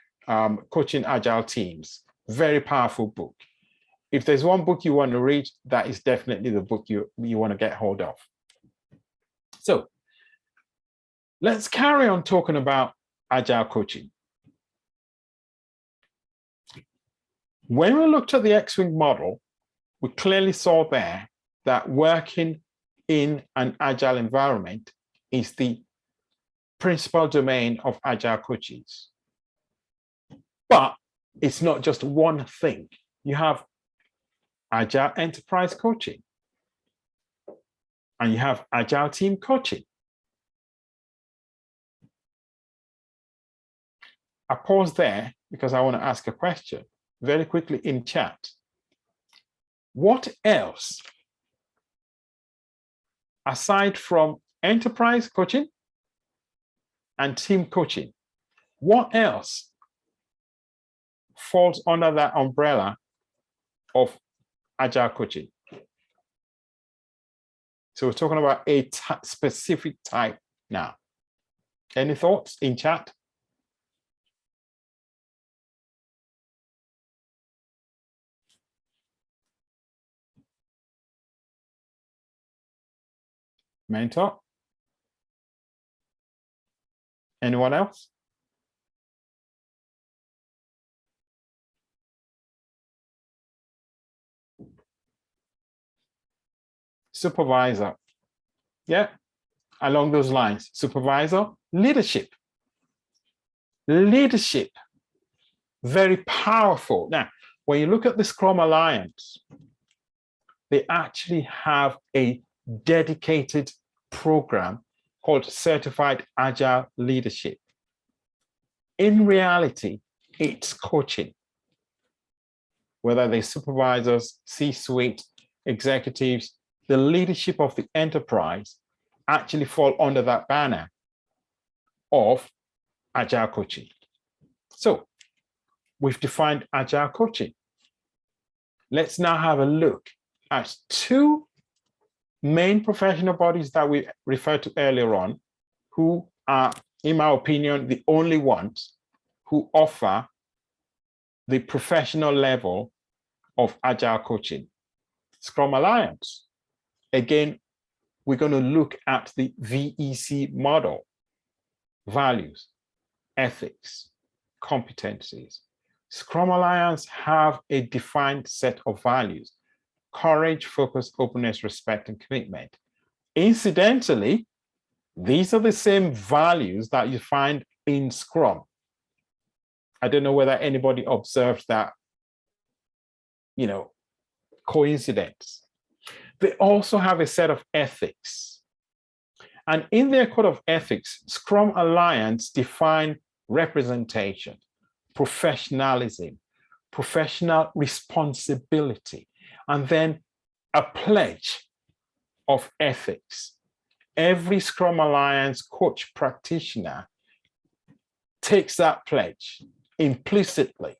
[SPEAKER 5] Coaching Agile Teams, very powerful book. If there's one book you want to read, that is definitely the book you want to get hold of. So let's carry on talking about Agile coaching. When we looked at the X-wing model, we clearly saw there that working in an Agile environment is the principal domain of Agile coaches. But it's not just one thing. You have Agile enterprise coaching, and you have Agile team coaching. I pause there because I want to ask a question very quickly in chat. What else, aside from enterprise coaching and team coaching, what else falls under that umbrella of Agile coaching? So we're talking about a specific type now. Any thoughts in chat? Mentor? Anyone else? Supervisor. Yeah, along those lines. Supervisor, leadership. Leadership, very powerful. Now, when you look at the Scrum Alliance, they actually have a dedicated program called Certified Agile Leadership. In reality, it's coaching. Whether they're supervisors, C-suite, executives, the leadership of the enterprise actually fall under that banner of Agile coaching. So we've defined Agile coaching. Let's now have a look at two main professional bodies that we referred to earlier on, who are, in my opinion, the only ones who offer the professional level of Agile coaching. Scrum Alliance. Again, we're going to look at the VEC model: values, ethics, competencies. Scrum Alliance have a defined set of values: courage, focus, openness, respect, and commitment. Incidentally, these are the same values that you find in Scrum. I don't know whether anybody observed that, coincidence. They also have a set of ethics. And in their code of ethics, Scrum Alliance define representation, professionalism, professional responsibility, and then a pledge of ethics. Every Scrum Alliance coach practitioner takes that pledge implicitly.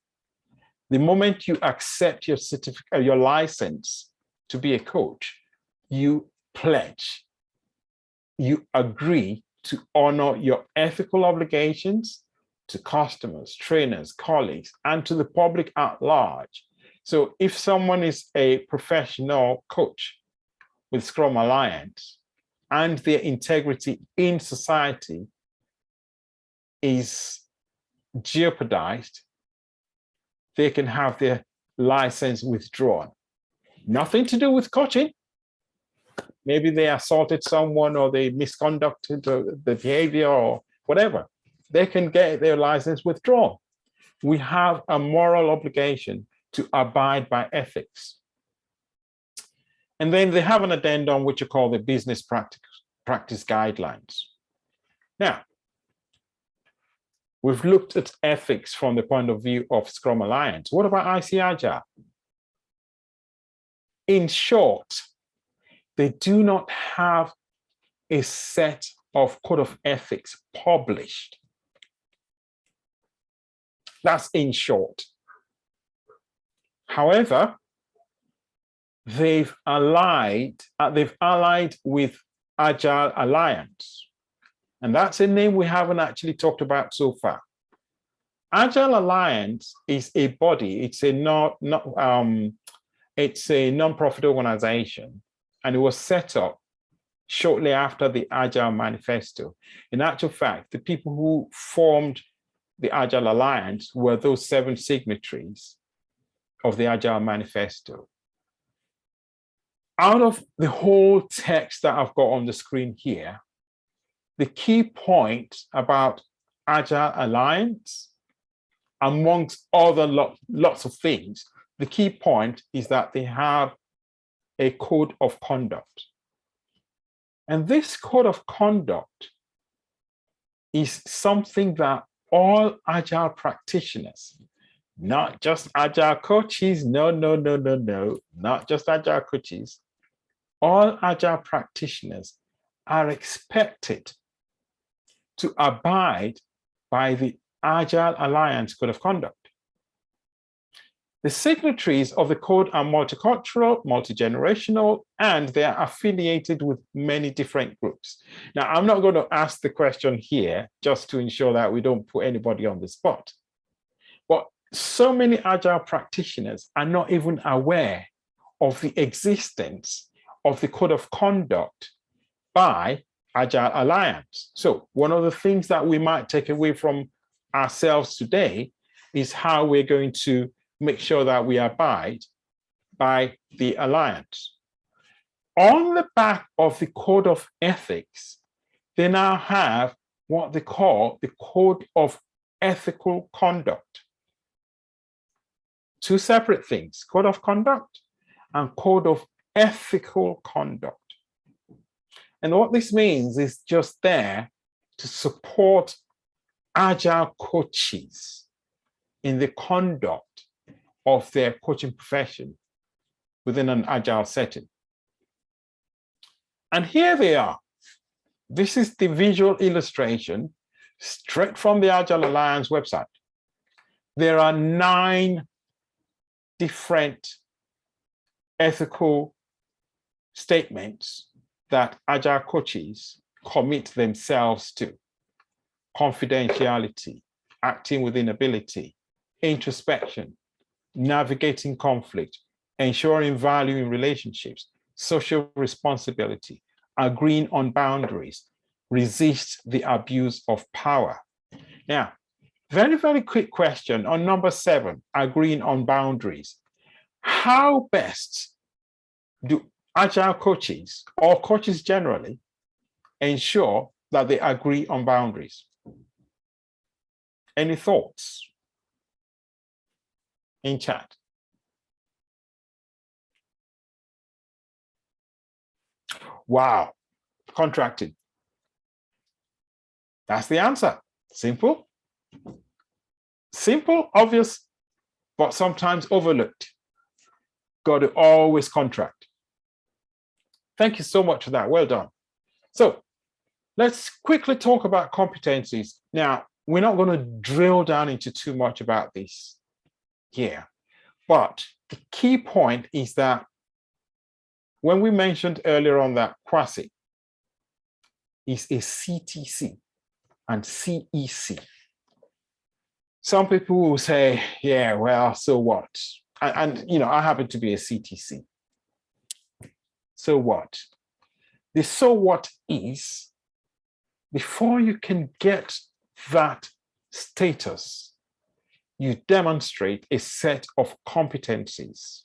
[SPEAKER 5] The moment you accept your certificate, your license to be a coach, you pledge, you agree to honor your ethical obligations to customers, trainers, colleagues, and to the public at large. So if someone is a professional coach with Scrum Alliance and their integrity in society is jeopardized, they can have their license withdrawn. Nothing to do with coaching. Maybe they assaulted someone or they misconducted the behavior or whatever. They can get their license withdrawn. We have a moral obligation to abide by ethics. And then they have an addendum which you call the business practice guidelines. Now, we've looked at ethics from the point of view of Scrum Alliance. What about IC Agile? In short, they do not have a set of code of ethics published. That's in short. However, they've allied with Agile Alliance. And that's a name we haven't actually talked about so far. Agile Alliance is a body, it's a non-profit organization, and it was set up shortly after the Agile Manifesto. In actual fact, the people who formed the Agile Alliance were those 7 signatories of the Agile Manifesto. Out of the whole text that I've got on the screen here, the key point about Agile Alliance, amongst other lots of things, the key point is that they have a code of conduct. And this code of conduct is something that all Agile practitioners, not just Agile coaches, no, not just Agile coaches, all Agile practitioners are expected to abide by the Agile Alliance Code of Conduct. The signatories of the code are multicultural, multi-generational, and they are affiliated with many different groups. Now, I'm not going to ask the question here just to ensure that we don't put anybody on the spot. But so many Agile practitioners are not even aware of the existence of the code of conduct by Agile Alliance. So one of the things that we might take away from ourselves today is how we're going to make sure that we abide by the Alliance. On the back of the Code of Ethics, they now have what they call the Code of Ethical Conduct. 2 separate things, Code of Conduct and Code of Ethical Conduct. And what this means is just there to support Agile coaches in the conduct of their coaching profession within an Agile setting. And here they are. This is the visual illustration. straight from the Agile Alliance website. There are 9 different ethical statements that Agile coaches commit themselves to: confidentiality, acting within ability, introspection, navigating conflict, ensuring value in relationships, social responsibility, agreeing on boundaries, resist the abuse of power. Now, very, very quick question on number 7, agreeing on boundaries. How best do Agile coaches or coaches generally ensure that they agree on boundaries? Any thoughts in chat? Wow, contracting. That's the answer. Simple, obvious, but sometimes overlooked. Got to always contract. Thank you so much for that. Well done. So let's quickly talk about competencies. Now, we're not going to drill down into too much about this here, but the key point is that when we mentioned earlier on that quasi is a CTC and CEC. Some people will say, yeah, well, so what? And you know, I happen to be a CTC. So what? The so what is, before you can get that status, you demonstrate a set of competencies.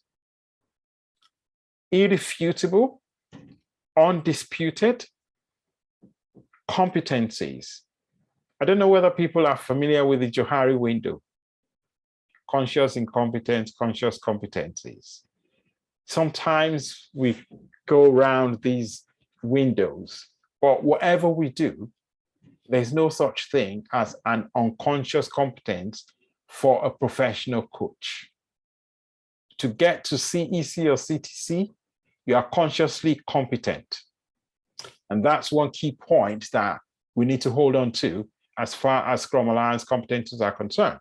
[SPEAKER 5] Irrefutable, undisputed competencies. I don't know whether people are familiar with the Johari window. Conscious incompetence, conscious competencies. Sometimes we go around these windows, but whatever we do, there's no such thing as an unconscious competence for a professional coach. To get to CEC or CTC, you are consciously competent. And that's one key point that we need to hold on to as far as Scrum Alliance competencies are concerned.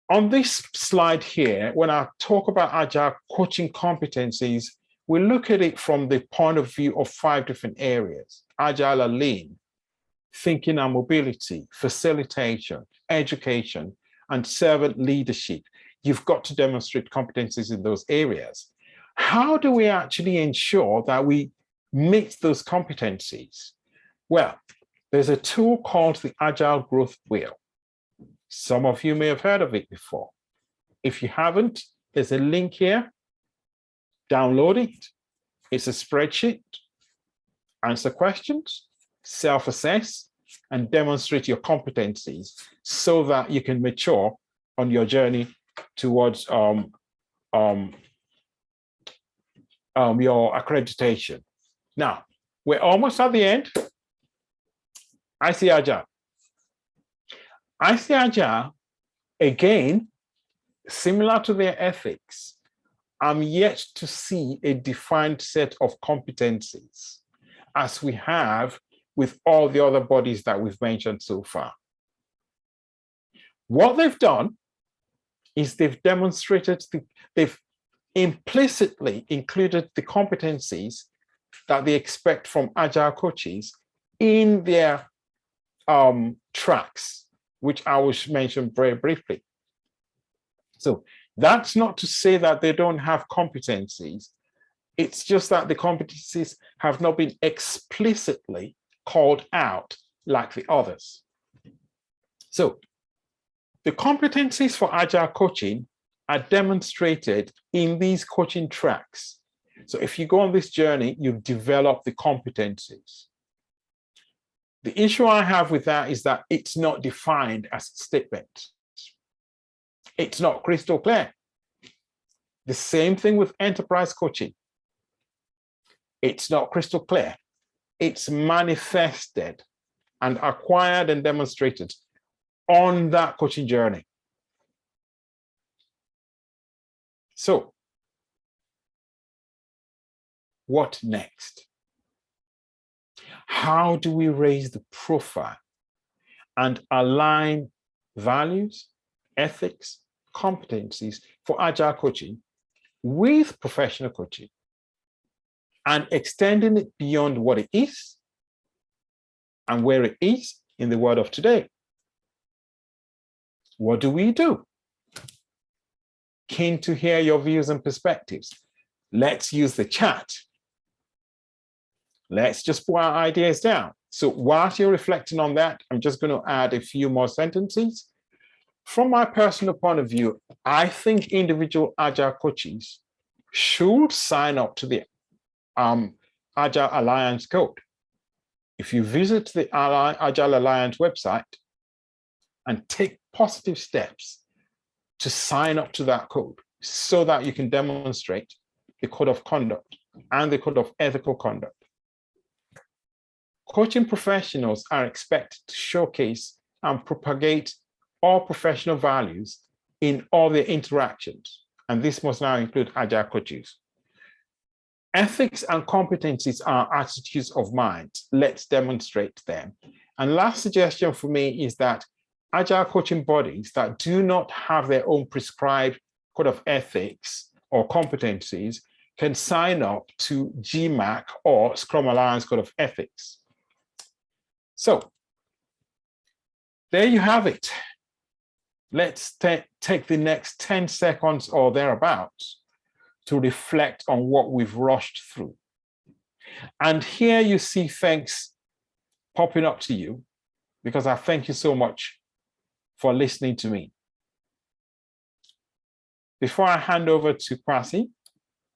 [SPEAKER 5] On this slide here, when I talk about Agile coaching competencies, we look at it from the point of view of 5 different areas: Agile and Lean, thinking and mobility, facilitation, education, and servant leadership. You've got to demonstrate competencies in those areas. How do we actually ensure that we meet those competencies? Well, there's a tool called the Agile Growth Wheel. Some of you may have heard of it before. If you haven't, there's a link here. Download it. It's a spreadsheet. Answer questions, self-assess, and demonstrate your competencies so that you can mature on your journey towards your accreditation. Now, we're almost at the end. I see Agile. I see Agile, again, similar to their ethics. I'm yet to see a defined set of competencies as we have with all the other bodies that we've mentioned so far. What they've done is they've demonstrated, they've implicitly included the competencies that they expect from Agile coaches in their tracks, which I will mention very briefly. So that's not to say that they don't have competencies. It's just that the competencies have not been explicitly called out like the others. So the competencies for Agile coaching are demonstrated in these coaching tracks. So if you go on this journey, you develop the competencies. The issue I have with that is that it's not defined as a statement. It's not crystal clear. The same thing with enterprise coaching. It's not crystal clear. It's manifested and acquired and demonstrated on that coaching journey. So, what next? How do we raise the profile and align values, ethics, competencies for agile coaching with professional coaching and extending it beyond what it is and where it is in the world of today. What do we do? Keen to hear your views and perspectives. Let's use the chat. Let's just put our ideas down. So whilst you're reflecting on that, I'm just going to add a few more sentences. From my personal point of view, I think individual agile coaches should sign up to the Agile Alliance code. If you visit the Agile Alliance website and take positive steps to sign up to that code so that you can demonstrate the code of conduct and the code of ethical conduct. Coaching professionals are expected to showcase and propagate all professional values in all their interactions, and this must now include agile coaches. Ethics and competencies are attitudes of mind. Let's demonstrate them. And last suggestion for me is that agile coaching bodies that do not have their own prescribed code of ethics or competencies can sign up to GMAC or Scrum Alliance Code of Ethics. So there you have it. Let's take the next 10 seconds or thereabouts to reflect on what we've rushed through. And here you see thanks popping up to you, because I thank you so much for listening to me. Before I hand over to Kwasi,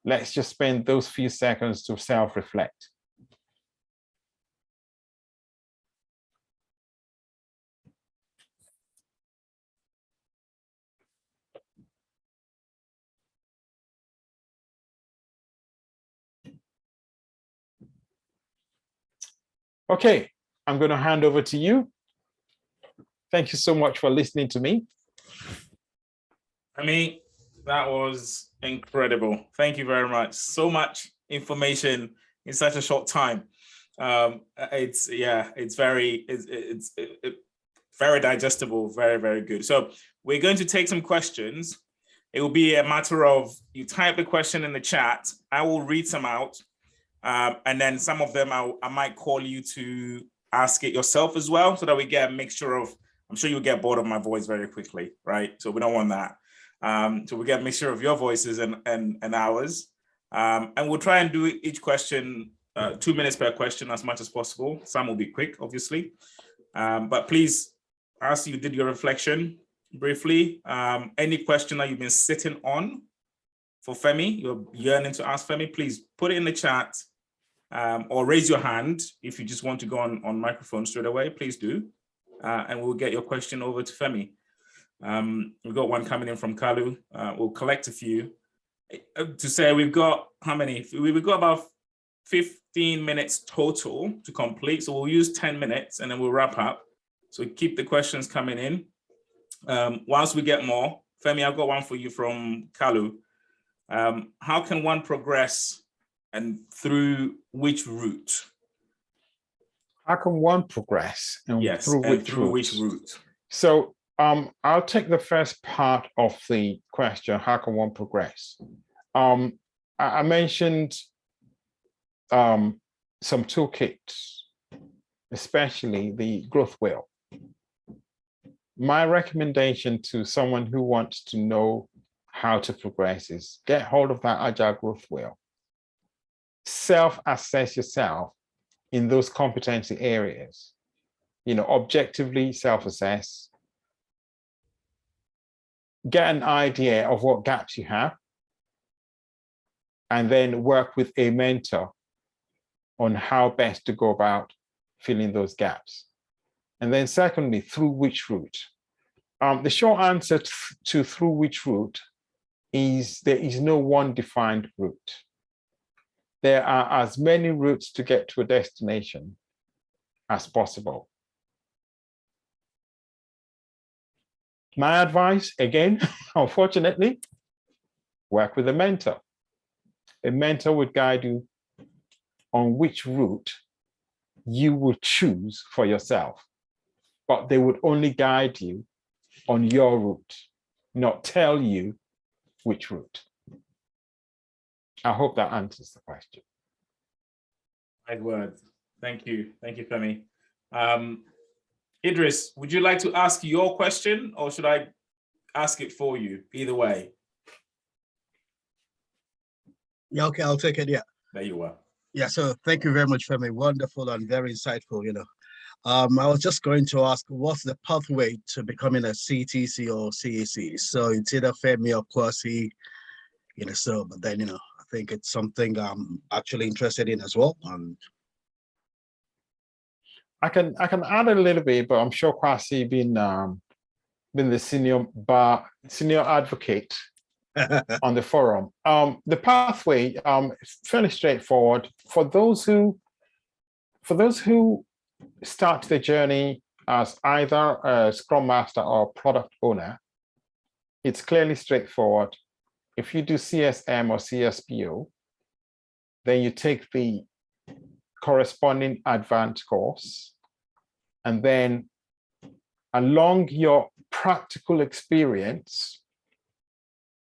[SPEAKER 5] let's just spend those few seconds to self-reflect. Okay, I'm going to hand over to you. Thank you so much for listening to me.
[SPEAKER 2] Femi, that was incredible. Thank you very much. So much information in such a short time. It's very digestible, very, very good. So we're going to take some questions. It will be a matter of you type the question in the chat. I will read some out. And then some of them I might call you to ask it yourself as well, so that we get a mixture of, I'm sure you'll get bored of my voice very quickly, right? So we don't want that. So we get a mixture of your voices and ours. And we'll try and do each question 2 minutes per question as much as possible. Some will be quick, obviously. But please, as you did your reflection briefly, any question that you've been sitting on for Femi, you're yearning to ask Femi, please put it in the chat or raise your hand if you just want to go on microphone straight away, please do. And we'll get your question over to Femi. We've got one coming in from Kalu. We'll collect a few. To say we've got how many? We've got about 15 minutes total to complete. So we'll use 10 minutes and then we'll wrap up. So keep the questions coming in. Once we get more, Femi, I've got one for you from Kalu. How can one progress and through which route?
[SPEAKER 5] How can one progress and
[SPEAKER 2] yes,
[SPEAKER 5] through which
[SPEAKER 2] route?
[SPEAKER 5] So I'll take the first part of the question. How can one progress? I mentioned some toolkits, especially the growth wheel. My recommendation to someone who wants to know how to progress is get hold of that agile growth wheel. Self-assess yourself in those competency areas. Objectively self-assess. Get an idea of what gaps you have, and then work with a mentor on how best to go about filling those gaps. And then secondly, through which route? The short answer to through which route is there is no one defined route. There are as many routes to get to a destination as possible. My advice, again, unfortunately, work with a mentor. A mentor would guide you on which route you would choose for yourself. but they would only guide you on your route, not tell you which route. I hope that answers the question.
[SPEAKER 2] Right words. Thank you, Femi. Idris, would you like to ask your question, or should I ask it for you? Either way.
[SPEAKER 4] Yeah, okay, I'll take it. Yeah.
[SPEAKER 2] There you are.
[SPEAKER 4] Yeah, so thank you very much, Femi. Wonderful and very insightful, I was just going to ask, what's the pathway to becoming a CTC or CAC? So it's either Femi or Kwasi, but then, I think it's something I'm actually interested in as well. And
[SPEAKER 5] I can add a little bit, but I'm sure Kwasi been the senior advocate on the forum. The pathway is fairly straightforward. For those who start the journey as either a Scrum Master or product owner, it's clearly straightforward. If you do CSM or CSPO, then you take the corresponding advanced course, and then along your practical experience,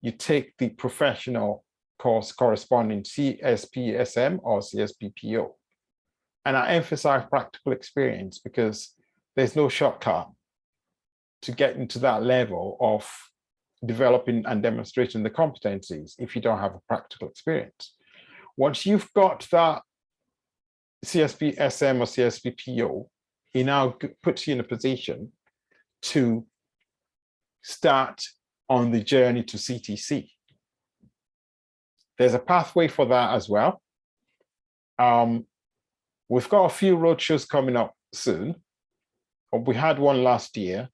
[SPEAKER 5] you take the professional course corresponding CSPSM or CSPPO. And I emphasize practical experience because there's no shortcut to get into that level of developing and demonstrating the competencies if you don't have a practical experience. Once you've got that CSPSM or CSPPO, it now puts you in a position to start on the journey to CTC. There's a pathway for that as well. We've got a few roadshows coming up soon. We had one last year,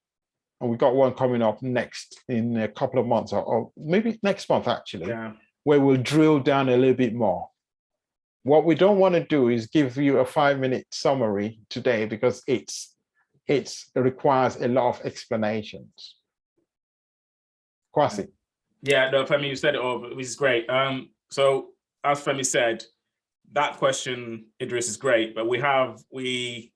[SPEAKER 5] and we got one coming up next in a couple of months, or maybe next month actually, where we'll drill down a little bit more. What we don't want to do is give you a 5-minute summary today because it requires a lot of explanations. Kwasi.
[SPEAKER 2] Yeah, no, Femi, you said it all, which is great. So as Femi said, that question, Idris, is great, but we have an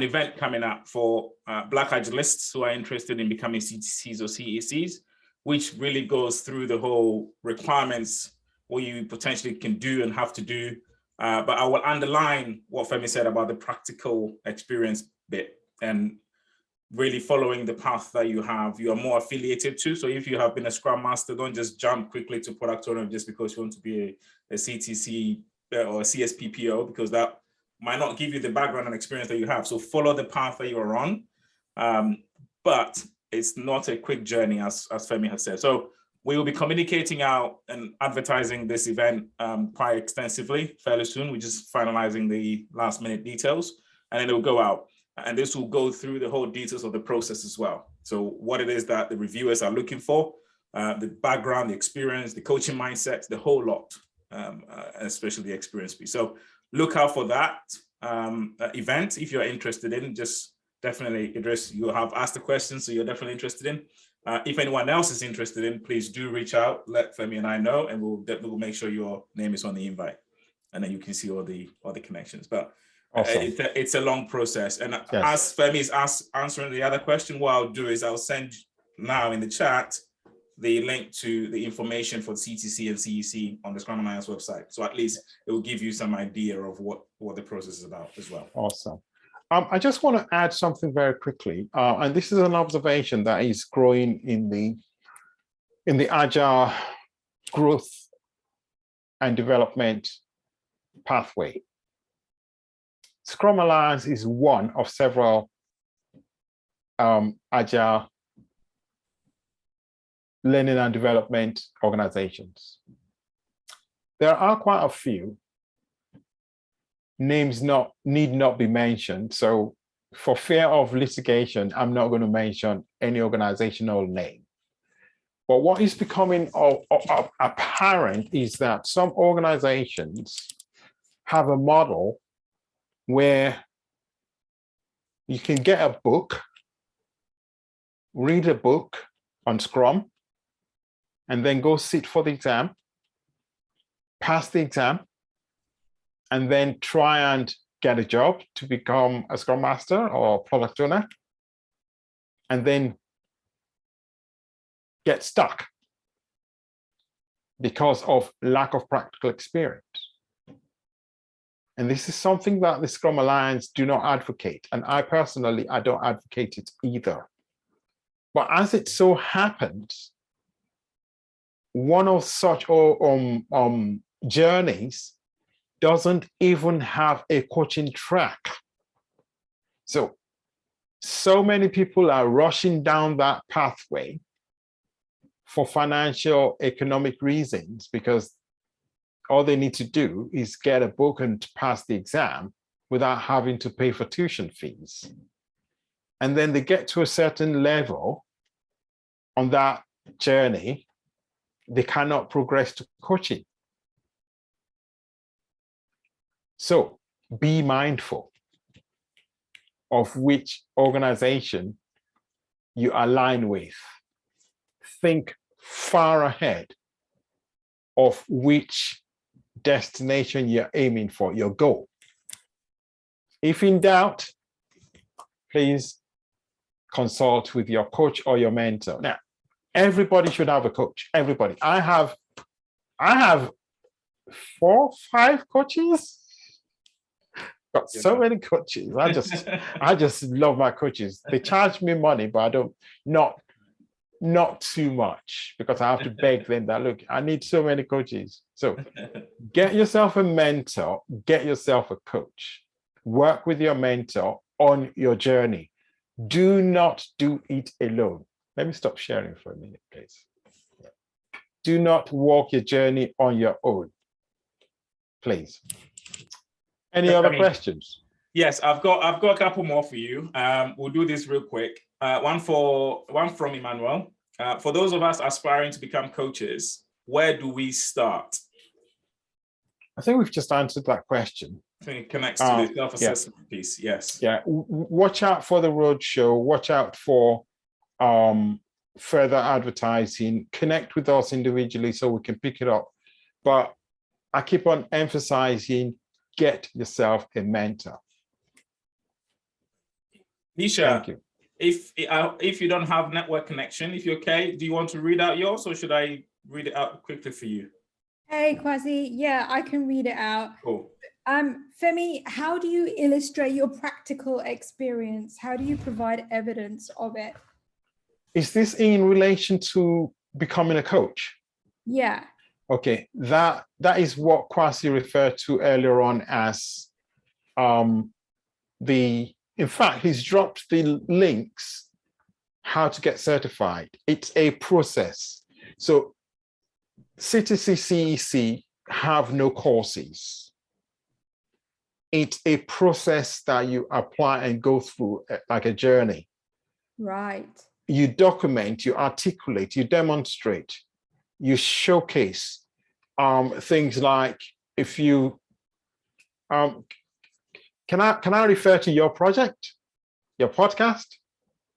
[SPEAKER 2] event coming up for Black Agilists who are interested in becoming CTCs or CACs, which really goes through the whole requirements, what you potentially can do and have to do. But I will underline what Femi said about the practical experience bit and really following the path that you are more affiliated to. So if you have been a Scrum Master, don't just jump quickly to product owner just because you want to be a CTC or a CSPPO, because that might not give you the background and experience that you have. So follow the path that you're on. But it's not a quick journey, as Femi has said. So we will be communicating out and advertising this event quite extensively fairly soon. We're just finalizing the last minute details, and then it will go out. And this will go through the whole details of the process as well. So what it is that the reviewers are looking for, the background, the experience, the coaching mindset, the whole lot, especially the experience piece. So look out for that event if you're interested in. Just definitely, Idris, you have asked the question, so you're definitely interested in. If anyone else is interested in, please do reach out, let Femi and I know, and we'll make sure your name is on the invite, and then you can see all the connections. But awesome. It's a long process. And yes, as Femi is answering the other question, what I'll do is I'll send now in the chat the link to the information for CTC and CEC on the Scrum Alliance website. So at least it will give you some idea of what the process is about as well.
[SPEAKER 5] Awesome. I just want to add something very quickly. And this is an observation that is growing in the Agile growth and development pathway. Scrum Alliance is one of several Agile learning and development organizations. There are quite a few. Names need not be mentioned. So for fear of litigation, I'm not going to mention any organizational name. But what is becoming apparent is that some organizations have a model where you can get a book, read a book on Scrum, and then go sit for the exam, pass the exam, and then try and get a job to become a Scrum Master or product owner, and then get stuck because of lack of practical experience. And this is something that the Scrum Alliance do not advocate. And I personally, I don't advocate it either. But as it so happens, one of such journeys doesn't even have a coaching track. So many people are rushing down that pathway for financial, economic reasons, because all they need to do is get a book and pass the exam without having to pay for tuition fees. And then they get to a certain level on that journey, they cannot progress to coaching. So be mindful of which organization you align with. Think far ahead of which destination you're aiming for, your goal. If in doubt, please consult with your coach or your mentor. Now, everybody should have a coach. Everybody. I have 4, 5 coaches. Got so many coaches. I just love my coaches. They charge me money, but I don't, not too much, because I have to beg them that, look, I need so many coaches. So get yourself a mentor, get yourself a coach, work with your mentor on your journey. Do not do it alone. Let me stop sharing for a minute, please. Do not walk your journey on your own, please. Any other questions?
[SPEAKER 2] Yes, I've got a couple more for you. We'll do this real quick. One from Emmanuel. For those of us aspiring to become coaches, where do we start?
[SPEAKER 5] I think we've just answered that question.
[SPEAKER 2] I think it connects to the self-assessment piece. Yes.
[SPEAKER 5] Yeah. Watch out for the roadshow. Watch out for further advertising. Connect with us individually so we can pick it up. But I keep on emphasizing, get yourself a mentor.
[SPEAKER 2] Nisha,
[SPEAKER 5] thank you.
[SPEAKER 2] If you don't have network connection, if you're okay, do you want to read out yours, or should I read it out quickly for you?
[SPEAKER 8] Hey, Kwasi. Yeah, I can read it out.
[SPEAKER 2] Cool.
[SPEAKER 8] Femi, how do you illustrate your practical experience? How do you provide evidence of it?
[SPEAKER 5] Is this in relation to becoming a coach?
[SPEAKER 8] Yeah.
[SPEAKER 5] Okay, that is what Kwasi referred to earlier on as in fact, he's dropped the links, how to get certified. It's a process. So CTC, CEC have no courses. It's a process that you apply and go through like a journey.
[SPEAKER 8] Right.
[SPEAKER 5] You document, you articulate, you demonstrate, you showcase things like, if you can I refer to your project, your podcast?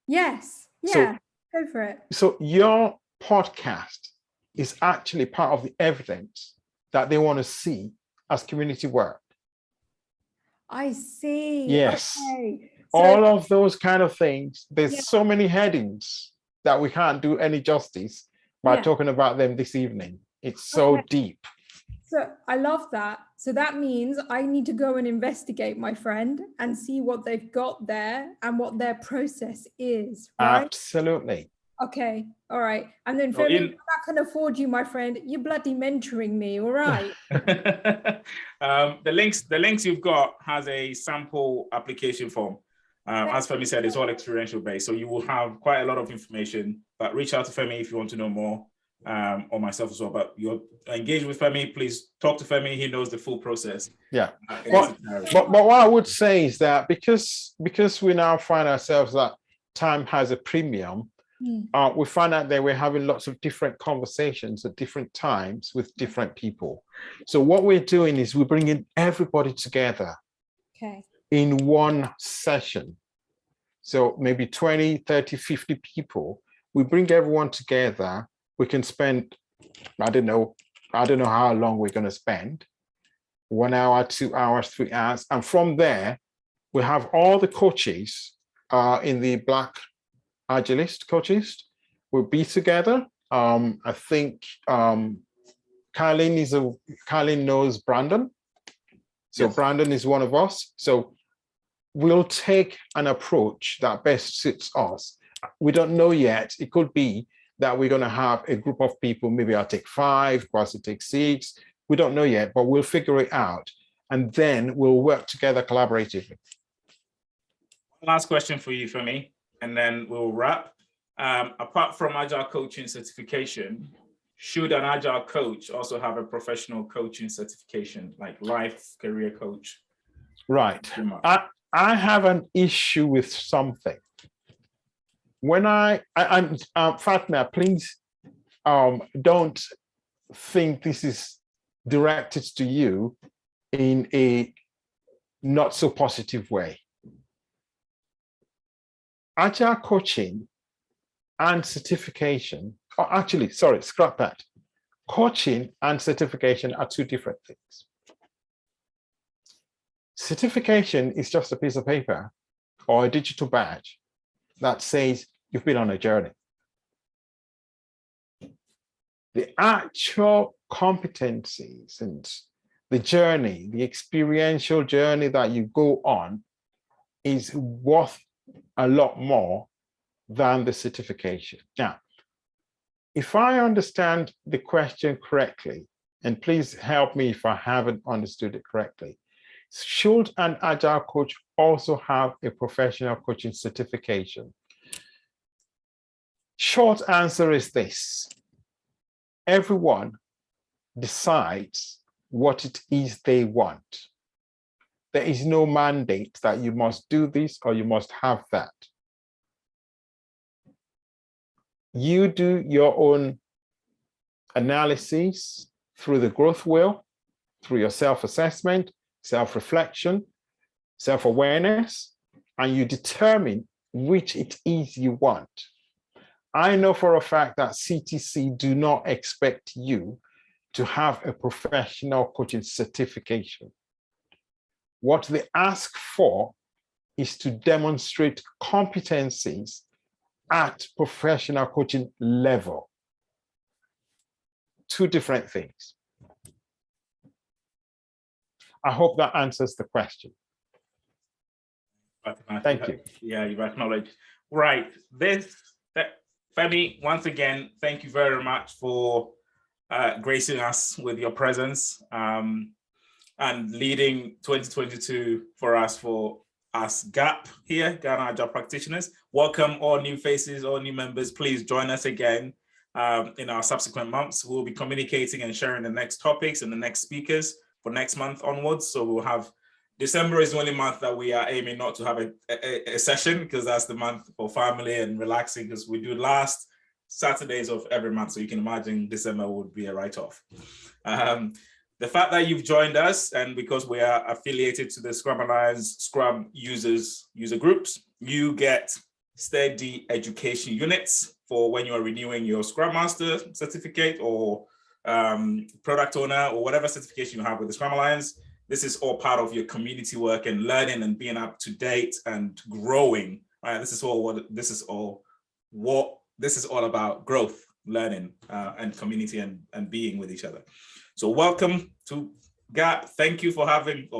[SPEAKER 8] Yes. Yeah, go for it.
[SPEAKER 5] So your podcast is actually part of the evidence that they want to see as community work.
[SPEAKER 8] I see.
[SPEAKER 5] Yes.
[SPEAKER 8] Okay.
[SPEAKER 5] All of those kind of things. There's so many headings that we can't do any justice by talking about them this evening. It's so deep.
[SPEAKER 8] So I love that. So that means I need to go and investigate, my friend, and see what they've got there and what their process is. Right?
[SPEAKER 5] Absolutely.
[SPEAKER 8] Okay. All right. And then Femi, when I can afford you, my friend, you're bloody mentoring me. All right.
[SPEAKER 2] The links you've got has a sample application form. As Femi said, it's all experiential based. So you will have quite a lot of information, but reach out to Femi if you want to know more. Or myself as well, but you're engaged with Femi, please talk to Femi. He knows the full process.
[SPEAKER 5] Yeah. But what I would say is that because we now find ourselves that time has a premium, we find out that we're having lots of different conversations at different times with different people. So what we're doing is we're bringing everybody together in one session. So maybe 20, 30, 50 people, we bring everyone together. We can spend, I don't know how long we're going to spend, 1 hour, 2 hours, 3 hours. And from there, we have all the coaches in the Black Agilist coaches will be together. I think Carlin knows Brandon. So
[SPEAKER 2] Yes.
[SPEAKER 5] Brandon is one of us. So we'll take an approach that best suits us. We don't know yet. It could be that we're going to have a group of people. Maybe I'll take 5, Kwasi take 6. We don't know yet, but we'll figure it out. And then we'll work together collaboratively.
[SPEAKER 2] Last question for you, Femi, and then we'll wrap. Apart from Agile coaching certification, should an Agile coach also have a professional coaching certification, like life career coach?
[SPEAKER 5] Right. I have an issue with something. When Fatma, please don't think this is directed to you in a not so positive way. Agile coaching and certification, or actually, sorry, scrap that. Coaching and certification are 2 different things. Certification is just a piece of paper or a digital badge that says you've been on a journey. The actual competencies and the journey, the experiential journey that you go on is worth a lot more than the certification. Now, if I understand the question correctly, and please help me if I haven't understood it correctly, should an Agile coach also have a professional coaching certification? Short answer is this: everyone decides what it is they want. There is no mandate that you must do this or you must have that. You do your own analysis through the growth wheel, through your self-assessment, self-reflection, self-awareness, and you determine which it is you want. I know for a fact that CTC do not expect you to have a professional coaching certification. What they ask for is to demonstrate competencies at professional coaching level. 2 different things. I hope that answers the question. Thank you.
[SPEAKER 2] Yeah, you've acknowledged. Right. Femi, once again, thank you very much for gracing us with your presence and leading 2022 for us GAP here, Ghana Agile Practitioners. Welcome all new faces, all new members. Please join us again in our subsequent months. We'll be communicating and sharing the next topics and the next speakers for next month onwards. So we'll have, December is the only month that we are aiming not to have a session, because that's the month for family and relaxing, because we do last Saturdays of every month. So you can imagine December would be a write-off. The fact that you've joined us, and because we are affiliated to the Scrum Alliance Scrum user groups, you get steady education units for when you are renewing your Scrum Master certificate or product owner or whatever certification you have with the Scrum Alliance. This is all part of your community work and learning and being up to date and growing. Right? This is all about growth, learning, and community and being with each other. So welcome to GAP. Thank you for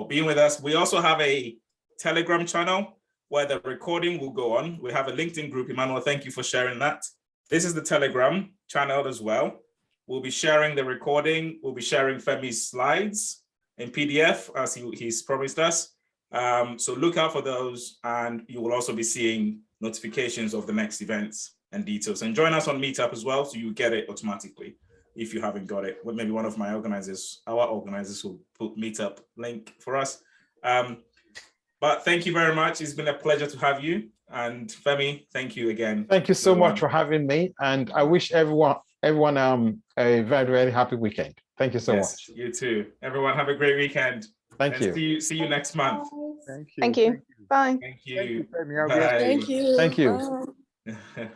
[SPEAKER 2] being with us. We also have a Telegram channel where the recording will go on. We have a LinkedIn group. Emmanuel, thank you for sharing that. This is the Telegram channel as well. We'll be sharing the recording. We'll be sharing Femi's slides in PDF as he's promised us. So look out for those, and you will also be seeing notifications of the next events and details. And join us on Meetup as well, so you get it automatically if you haven't got it. Well, maybe one of my organizers, our organizers, will put Meetup link for us. But thank you very much. It's been a pleasure to have you. And Femi, thank you again.
[SPEAKER 5] Thank you so much for having me. And I wish everyone a very, very happy weekend. Thank you so much.
[SPEAKER 2] You too. Everyone have a great weekend.
[SPEAKER 5] Thank you.
[SPEAKER 2] See you next month.
[SPEAKER 7] Thank you.
[SPEAKER 3] Thank you. Bye.
[SPEAKER 2] Thank you.
[SPEAKER 7] Thank you, Femi.
[SPEAKER 3] Thank you.
[SPEAKER 5] Thank you.
[SPEAKER 3] Bye.